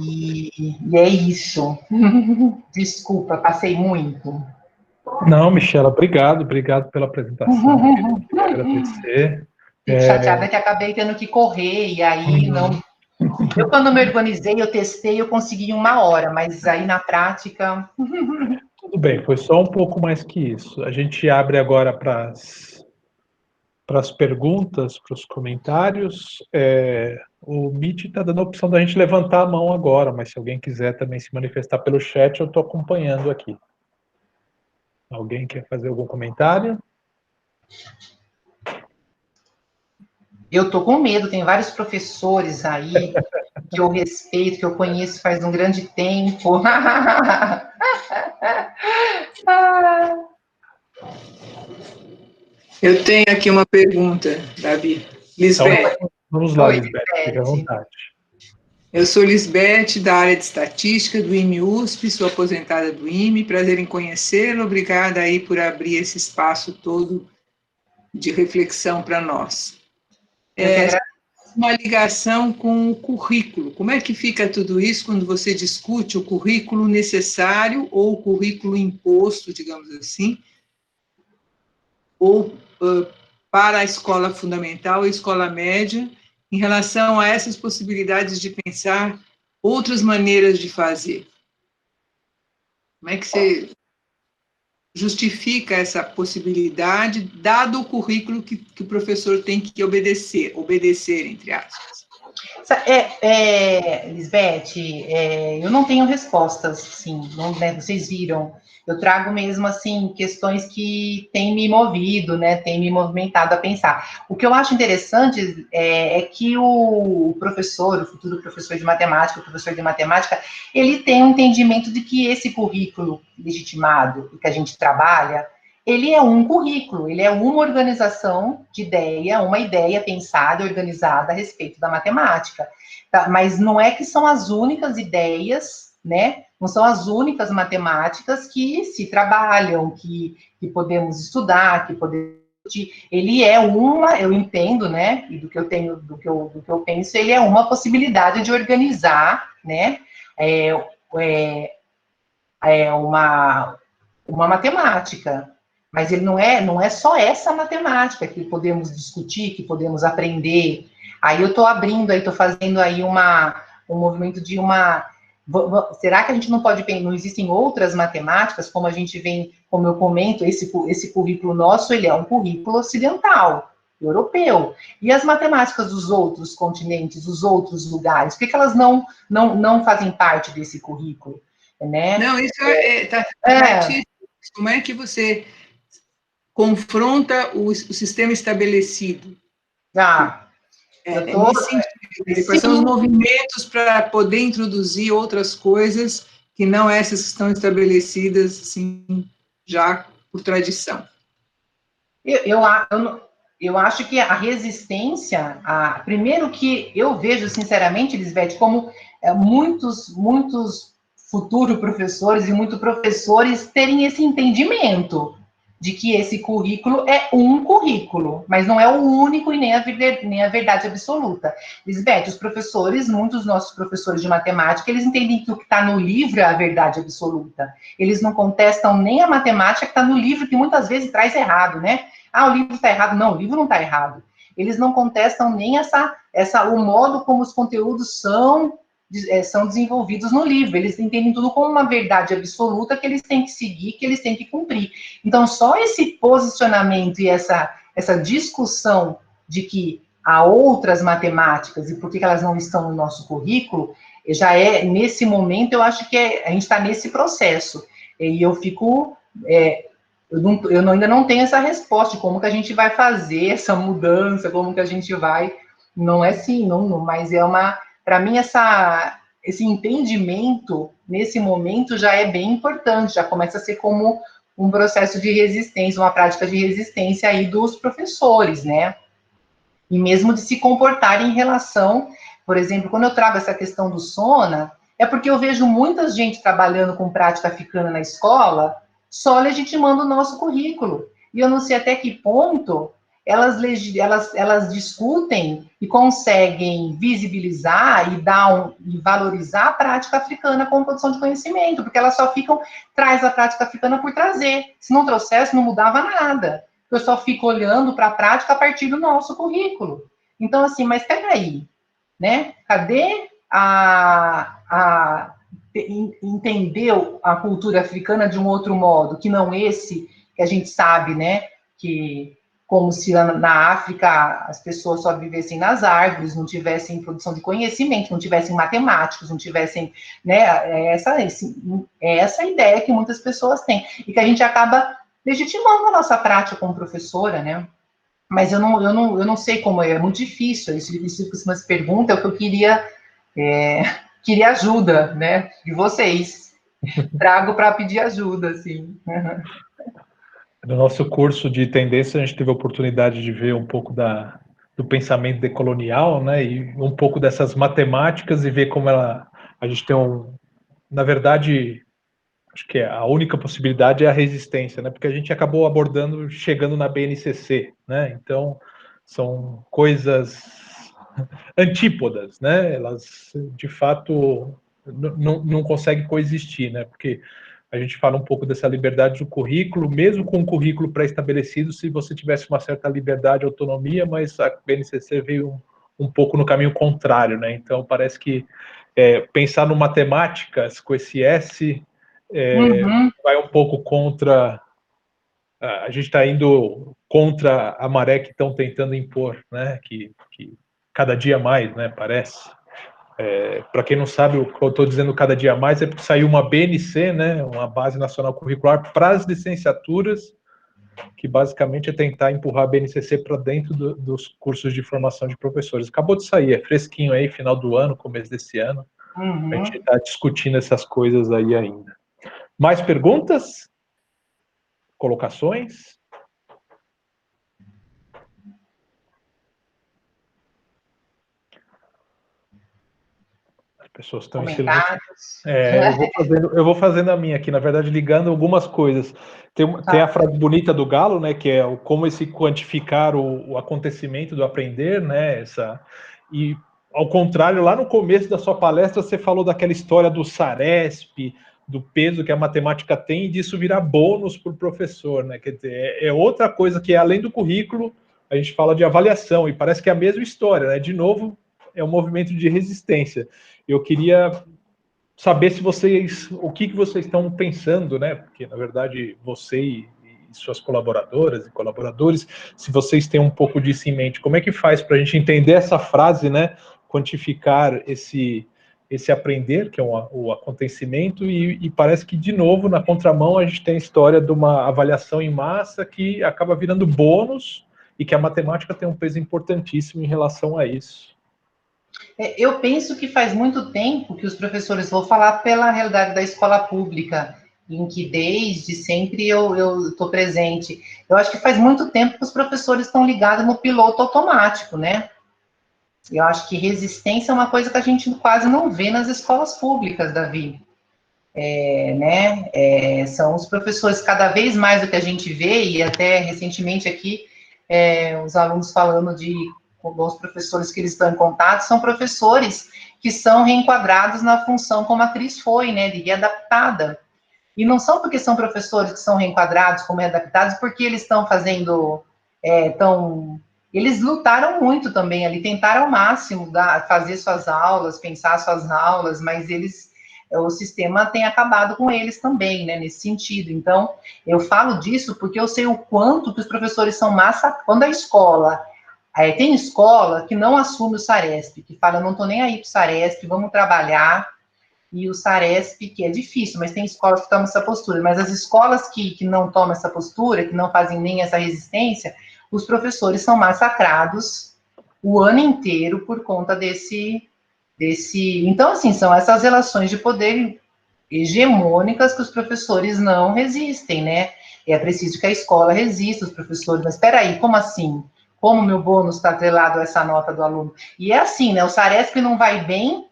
E é isso. Desculpa, passei muito. Não, Michela, obrigado pela apresentação. Queria agradecer. Fico chateada que acabei tendo que correr, e aí não... Eu, quando me organizei, eu testei, eu consegui em 1 hora, mas aí na prática... Tudo bem, foi só um pouco mais que isso. A gente abre agora para as perguntas, para os comentários. O Meet está dando a opção da gente levantar a mão agora, mas se alguém quiser também se manifestar pelo chat, eu estou acompanhando aqui. Alguém quer fazer algum comentário? Eu tô com medo, tem vários professores aí que eu respeito, que eu conheço faz um grande tempo. Eu tenho aqui uma pergunta, Gabi. Lisbeth. Então, vamos lá, Lisbeth, fique à vontade. Eu sou Lisbeth, da área de estatística do IME-USP, sou aposentada do IME, prazer em conhecê-la, obrigada aí por abrir esse espaço todo de reflexão para nós. Uma ligação com o currículo, como é que fica tudo isso quando você discute o currículo necessário ou o currículo imposto, digamos assim, ou para a escola fundamental e escola média, em relação a essas possibilidades de pensar outras maneiras de fazer? Como é que você justifica essa possibilidade, dado o currículo que o professor tem que obedecer, entre aspas? Lisbeth, eu não tenho respostas, sim, não, né, vocês viram. Eu trago mesmo, assim, questões que têm me movido, né, têm me movimentado a pensar. O que eu acho interessante é que o professor, o futuro professor de matemática, o professor de matemática, ele tem um entendimento de que esse currículo legitimado que a gente trabalha, ele é um currículo, ele é uma organização de ideia, uma ideia pensada e organizada a respeito da matemática. Tá? Mas não é que são as únicas ideias, né? Não são as únicas matemáticas que se trabalham, que podemos estudar, que podemos. Ele é uma, eu entendo, né? E do que eu tenho, do que eu penso, ele é uma possibilidade de organizar, né? Uma matemática. Mas ele não é só essa matemática que podemos discutir, que podemos aprender. Aí eu estou abrindo, aí estou fazendo aí um movimento de uma. Será que a gente não pode pensar, não existem outras matemáticas, como a gente vem, como eu comento, esse currículo nosso, ele é um currículo ocidental, europeu. E as matemáticas dos outros continentes, dos outros lugares, por que elas não fazem parte desse currículo? Né? Não, isso tá certíssimo. Como é que você confronta o sistema estabelecido? Nesse sentido, quais são os movimentos para poder introduzir outras coisas que não essas que estão estabelecidas assim, já por tradição? Eu acho que a resistência, primeiro que eu vejo, sinceramente, Lisbeth, como muitos futuros professores e muitos professores terem esse entendimento de que esse currículo é um currículo, mas não é o único e nem a verdade absoluta. Lisbeth, os professores, muitos dos nossos professores de matemática, eles entendem que o que está no livro é a verdade absoluta. Eles não contestam nem a matemática que está no livro, que muitas vezes traz errado, né? O livro está errado. Não, o livro não está errado. Eles não contestam nem o modo como os conteúdos são desenvolvidos no livro. Eles entendem tudo como uma verdade absoluta que eles têm que seguir, que eles têm que cumprir. Então, só esse posicionamento e essa discussão de que há outras matemáticas e por que elas não estão no nosso currículo, já nesse momento, eu acho que a gente está nesse processo. E eu fico... eu ainda não tenho essa resposta de como que a gente vai fazer essa mudança, como que a gente vai... Não é assim, mas é uma... Para mim, esse entendimento, nesse momento, já é bem importante, já começa a ser como um processo de resistência, uma prática de resistência aí dos professores, né? E mesmo de se comportar em relação, por exemplo, quando eu trago essa questão do SONA, é porque eu vejo muita gente trabalhando com prática africana na escola, só legitimando o nosso currículo. E eu não sei até que ponto elas discutem e conseguem visibilizar e valorizar a prática africana como produção de conhecimento, porque elas só traz a prática africana por trazer. Se não trouxesse, não mudava nada. Eu só fico olhando para a prática a partir do nosso currículo. Então, assim, mas peraí, né? Cadê entender a cultura africana de um outro modo, que não esse que a gente sabe, né? Que como se na África as pessoas só vivessem nas árvores, não tivessem produção de conhecimento, não tivessem matemáticos, não tivessem, né, essa ideia que muitas pessoas têm, e que a gente acaba legitimando a nossa prática como professora, né, mas eu não sei como é muito difícil, isso que você pergunta é o que eu queria ajuda, né, de vocês, trago para pedir ajuda, assim. No nosso curso de tendência, a gente teve a oportunidade de ver um pouco do pensamento decolonial, né, e um pouco dessas matemáticas e ver como a gente tem na verdade, acho que a única possibilidade é a resistência, né, porque a gente acabou chegando na BNCC, né, então são coisas antípodas, né, elas de fato não conseguem coexistir, né, porque a gente fala um pouco dessa liberdade do currículo, mesmo com um currículo pré-estabelecido, se você tivesse uma certa liberdade e autonomia, mas a BNCC veio um pouco no caminho contrário, né? Então, parece que pensar no matemáticas com esse S vai um pouco contra... A gente está indo contra a maré que estão tentando impor, né? Que cada dia mais, né? Parece... Para quem não sabe, o que eu estou dizendo cada dia mais é porque saiu uma BNC, né, uma Base Nacional Curricular, para as licenciaturas, que basicamente é tentar empurrar a BNCC para dentro dos cursos de formação de professores. Acabou de sair, é fresquinho aí, final do ano, começo desse ano. A gente está discutindo essas coisas aí ainda. Mais perguntas? colocações? As pessoas estão em silêncio. Eu vou fazendo a minha aqui, na verdade, ligando algumas coisas. Tem a frase bonita do Galo, né, que é como esse quantificar o acontecimento do aprender, né, e ao contrário, lá no começo da sua palestra, você falou daquela história do SARESP, do peso que a matemática tem, e disso virar bônus para o professor, né, quer dizer, é outra coisa que é além do currículo, a gente fala de avaliação, e parece que é a mesma história, né, de novo, é um movimento de resistência. Eu queria saber se o que vocês estão pensando, né? Porque, na verdade, você e suas colaboradoras e colaboradores, se vocês têm um pouco disso em mente, como é que faz para a gente entender essa frase, né? Quantificar esse aprender, que é o acontecimento, e parece que, de novo, na contramão, a gente tem a história de uma avaliação em massa que acaba virando bônus e que a matemática tem um peso importantíssimo em relação a isso. Eu penso que faz muito tempo que os professores, vou falar pela realidade da escola pública, em que desde sempre eu estou presente. Eu acho que faz muito tempo que os professores estão ligados no piloto automático, né? Eu acho que resistência é uma coisa que a gente quase não vê nas escolas públicas, Davi. São os professores, cada vez mais do que a gente vê, e até recentemente aqui, os alunos falando com bons professores que eles estão em contato, são professores que são reenquadrados na função como a Cris foi, né, de readaptada. E não são porque são professores que são reenquadrados como readaptados, porque eles estão fazendo, eles lutaram muito também ali, tentaram ao máximo fazer suas aulas, pensar suas aulas, mas o sistema tem acabado com eles também, né, nesse sentido. Então, eu falo disso porque eu sei o quanto que os professores são quando a escola... tem escola que não assume o SARESP, que fala, eu não estou nem aí para o SARESP, vamos trabalhar, e o SARESP, que é difícil, mas tem escolas que tomam essa postura, mas as escolas que não tomam essa postura, que não fazem nem essa resistência, os professores são massacrados o ano inteiro por conta desse... Então, assim, são essas relações de poder hegemônicas que os professores não resistem, né? É preciso que a escola resista, os professores, mas espera aí, como assim? Como o meu bônus está atrelado a essa nota do aluno? E é assim, né? O SARESP não vai bem, o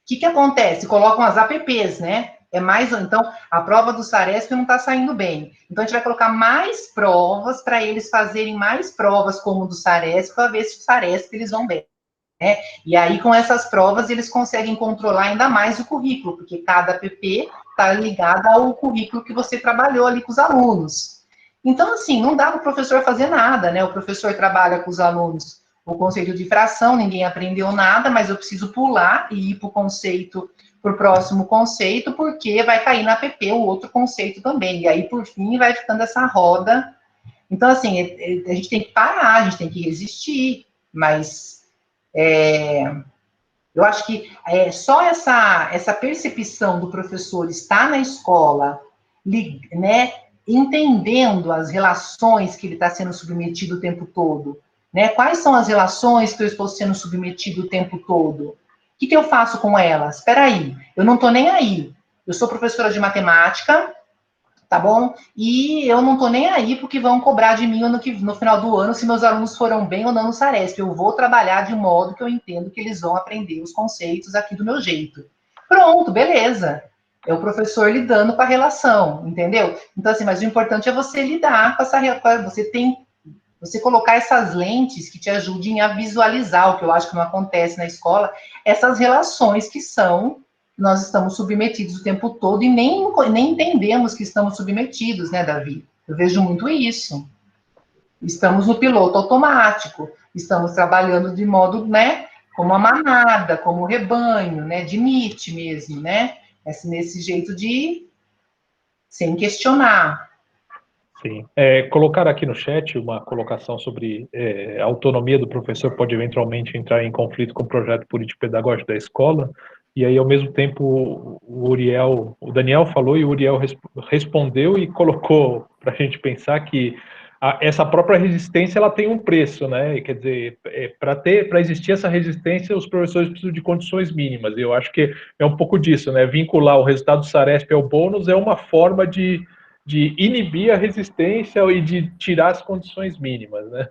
que acontece? Colocam as APPs, né? Então, a prova do SARESP não está saindo bem. Então, a gente vai colocar mais provas para eles fazerem mais provas como o do SARESP, para ver se o SARESP eles vão bem. Né? E aí, com essas provas, eles conseguem controlar ainda mais o currículo, porque cada APP está ligada ao currículo que você trabalhou ali com os alunos. Então, assim, não dá para o professor fazer nada, né? O professor trabalha com os alunos o conceito de fração, ninguém aprendeu nada, mas eu preciso pular e ir para o próximo conceito, porque vai cair na APP o outro conceito também. E aí, por fim, vai ficando essa roda. Então, assim, a gente tem que parar, a gente tem que resistir, mas eu acho que só essa percepção do professor estar na escola, né, entendendo as relações que ele está sendo submetido o tempo todo, né? Quais são as relações que eu estou sendo submetido o tempo todo? O que eu faço com elas? Espera aí, eu não estou nem aí. Eu sou professora de matemática, tá bom? E eu não estou nem aí porque vão cobrar de mim no final do ano se meus alunos foram bem ou não no SARESP. Eu vou trabalhar de modo que eu entendo que eles vão aprender os conceitos aqui do meu jeito. Pronto, beleza. É o professor lidando com a relação, entendeu? Então, assim, mas o importante é você lidar com essa relação. Você colocar essas lentes que te ajudem a visualizar, o que eu acho que não acontece na escola, essas relações que nós estamos submetidos o tempo todo e nem entendemos que estamos submetidos, né, Davi? Eu vejo muito isso. Estamos no piloto automático, estamos trabalhando de modo, né, como a manada, como o rebanho, né, de Nietzsche mesmo, né? Nesse jeito de sem questionar. Sim. Colocar aqui no chat uma colocação sobre a autonomia do professor pode eventualmente entrar em conflito com o projeto político-pedagógico da escola, e aí, ao mesmo tempo, o Daniel falou e o Uriel respondeu e colocou para a gente pensar que essa própria resistência ela tem um preço, né? Quer dizer, para existir essa resistência, os professores precisam de condições mínimas. E eu acho que é um pouco disso, né? Vincular o resultado do SARESP ao bônus é uma forma de de inibir a resistência e de tirar as condições mínimas, né?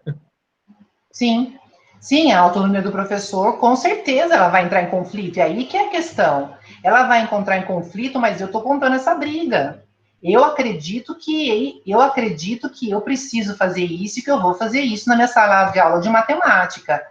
Sim, sim, a autonomia do professor, com certeza ela vai entrar em conflito, e aí que é a questão. Ela vai encontrar em conflito, mas eu estou comprando essa briga. Eu acredito que eu preciso fazer isso e que eu vou fazer isso na minha sala de aula de matemática.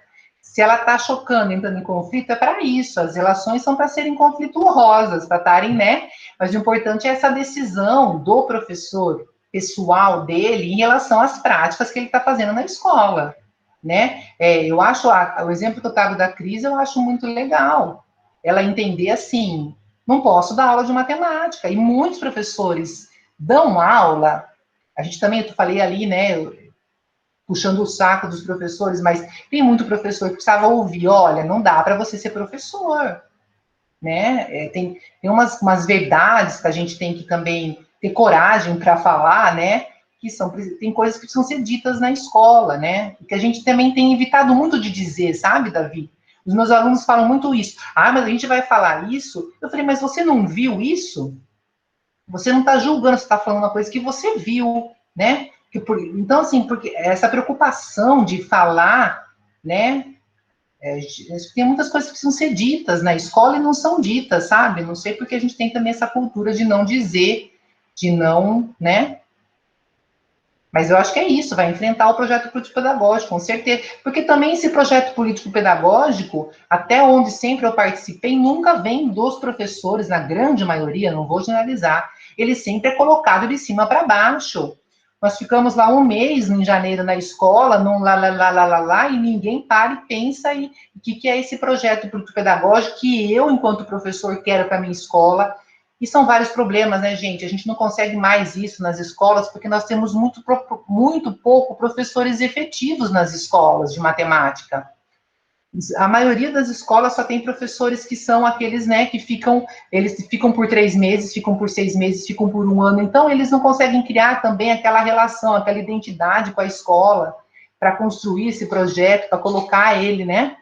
Se ela está chocando, entrando em conflito, é para isso. As relações são para serem conflituosas, para estarem, né? Mas o importante é essa decisão do professor pessoal dele em relação às práticas que ele está fazendo na escola, né? Eu acho, o exemplo que eu trago da Cris, eu acho muito legal. Ela entender assim, não posso dar aula de matemática. E muitos professores dão aula, a gente também, eu falei ali, né, puxando o saco dos professores, mas tem muito professor que precisava ouvir, olha, não dá para você ser professor, né? Tem umas verdades que a gente tem que também ter coragem para falar, né? Tem coisas que precisam ser ditas na escola, né? E que a gente também tem evitado muito de dizer, sabe, Davi? Os meus alunos falam muito isso. Ah, mas a gente vai falar isso? Eu falei, mas você não viu isso? Você não está julgando, você está falando uma coisa que você viu, né? Então, assim, porque essa preocupação de falar, né? Tem muitas coisas que precisam ser ditas na escola e não são ditas, sabe? Não sei porque a gente tem também essa cultura de não dizer, de não, né? Mas eu acho que é isso, vai enfrentar o projeto político-pedagógico, com certeza. Porque também esse projeto político-pedagógico, até onde sempre eu participei, nunca vem dos professores, na grande maioria, não vou generalizar, ele sempre é colocado de cima para baixo. Nós ficamos lá um mês em janeiro na escola, num lá, e ninguém para e pensa em o que é esse projeto político-pedagógico que eu, enquanto professor, quero para minha escola. E são vários problemas, né, gente? A gente não consegue mais isso nas escolas, porque nós temos muito pouco professores efetivos nas escolas de matemática. A maioria das escolas só tem professores que são aqueles, né, eles ficam por 3 meses, ficam por 6 meses, ficam por 1 ano, então eles não conseguem criar também aquela relação, aquela identidade com a escola, para construir esse projeto, para colocar ele, né?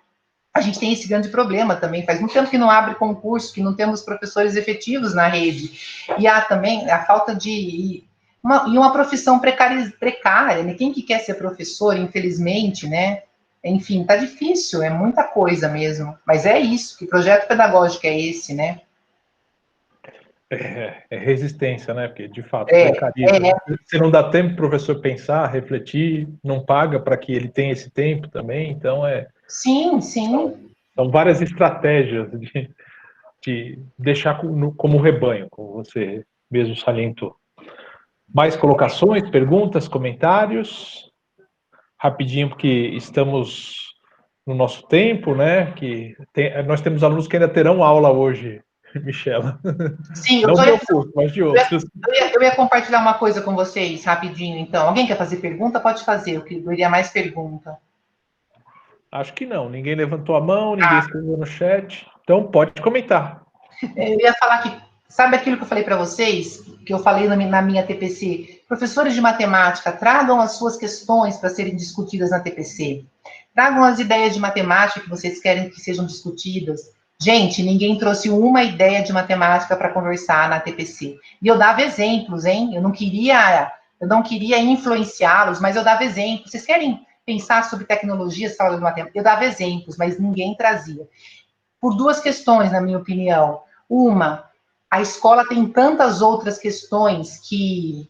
A gente tem esse grande problema também, faz muito tempo que não abre concurso, que não temos professores efetivos na rede, e há também a falta de uma profissão precária, né? Quem que quer ser professor, infelizmente, né? Enfim, tá difícil, é muita coisa mesmo. Mas é isso, que projeto pedagógico é esse, né? É resistência, né? Porque, de fato, precariza. Você não dá tempo para o professor pensar, refletir, não paga para que ele tenha esse tempo também, então Sim. São várias estratégias de deixar como rebanho, como você mesmo salientou. Mais colocações, perguntas, comentários? Rapidinho, porque estamos no nosso tempo, né? Nós temos alunos que ainda terão aula hoje, Michela. Sim, não do curso, mas de outros. Eu ia compartilhar uma coisa com vocês, rapidinho, então. Alguém quer fazer pergunta? Pode fazer, eu queria mais pergunta. Acho que não, ninguém levantou a mão, ninguém escreveu no chat, então pode comentar. Eu ia falar que, sabe aquilo que eu falei para vocês, que eu falei na minha TPC? Professores de matemática, tragam as suas questões para serem discutidas na TPC. Tragam as ideias de matemática que vocês querem que sejam discutidas. Gente, ninguém trouxe uma ideia de matemática para conversar na TPC. E eu dava exemplos, hein? Eu não queria influenciá-los, mas eu dava exemplos. Vocês querem pensar sobre tecnologia, sala de matemática? Eu dava exemplos, mas ninguém trazia. Por 2 questões, na minha opinião. Uma, a escola tem tantas outras questões que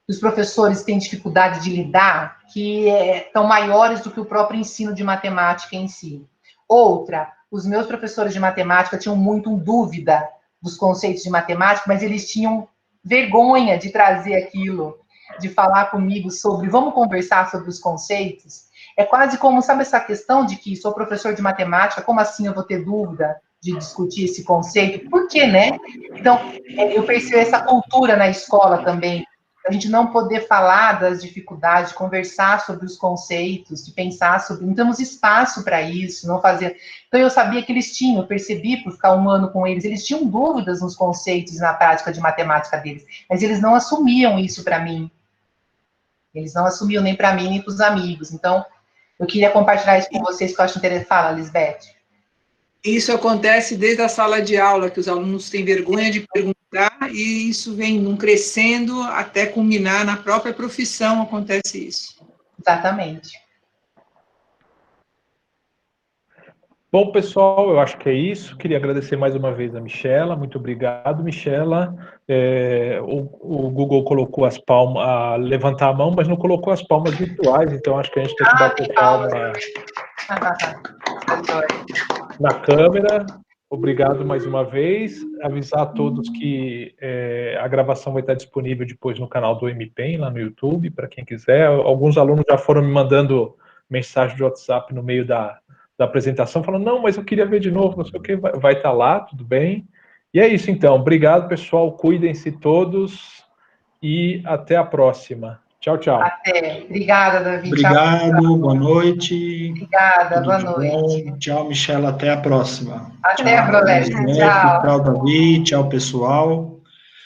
os professores têm dificuldade de lidar, que estão maiores do que o próprio ensino de matemática em si. Outra, os meus professores de matemática tinham muito dúvida dos conceitos de matemática, mas eles tinham vergonha de trazer aquilo, de falar comigo sobre, vamos conversar sobre os conceitos? É quase como, sabe essa questão de que sou professor de matemática, como assim eu vou ter dúvida de discutir esse conceito? Por quê, né? Então, eu percebo essa cultura na escola também, a gente não poder falar das dificuldades, conversar sobre os conceitos, de pensar sobre, não temos espaço para isso, não fazer. Então, eu sabia que eles tinham, eu percebi por ficar 1 ano com eles tinham dúvidas nos conceitos, na prática de matemática deles, mas eles não assumiam isso para mim. Eles não assumiam nem para mim, nem para os amigos. Então, eu queria compartilhar isso com vocês, que eu acho interessante. Fala, Lisbeth. Isso acontece desde a sala de aula, que os alunos têm vergonha de perguntar tá? E isso vem num crescendo até culminar na própria profissão, acontece isso. Exatamente. Bom, pessoal, eu acho que é isso. Queria agradecer mais uma vez a Michela. Muito obrigado, Michela. O Google colocou as palmas, levantar a mão, mas não colocou as palmas virtuais, então acho que a gente tem que bater palma na câmera. Obrigado mais uma vez. Avisar a todos que a gravação vai estar disponível depois no canal do MPEN, lá no YouTube, para quem quiser. Alguns alunos já foram me mandando mensagem de WhatsApp no meio da apresentação, falando, não, mas eu queria ver de novo, não sei o que, vai estar lá, tudo bem. E é isso, então. Obrigado, pessoal. Cuidem-se todos e até a próxima. Tchau, tchau. Até. Obrigada, Davi. Obrigado, tchau. boa noite. Obrigada, Tudo boa de noite. bom. Tchau, Michela, até a próxima. Até, tchau, professor. Tchau. Tchau, Davi. Tchau, pessoal.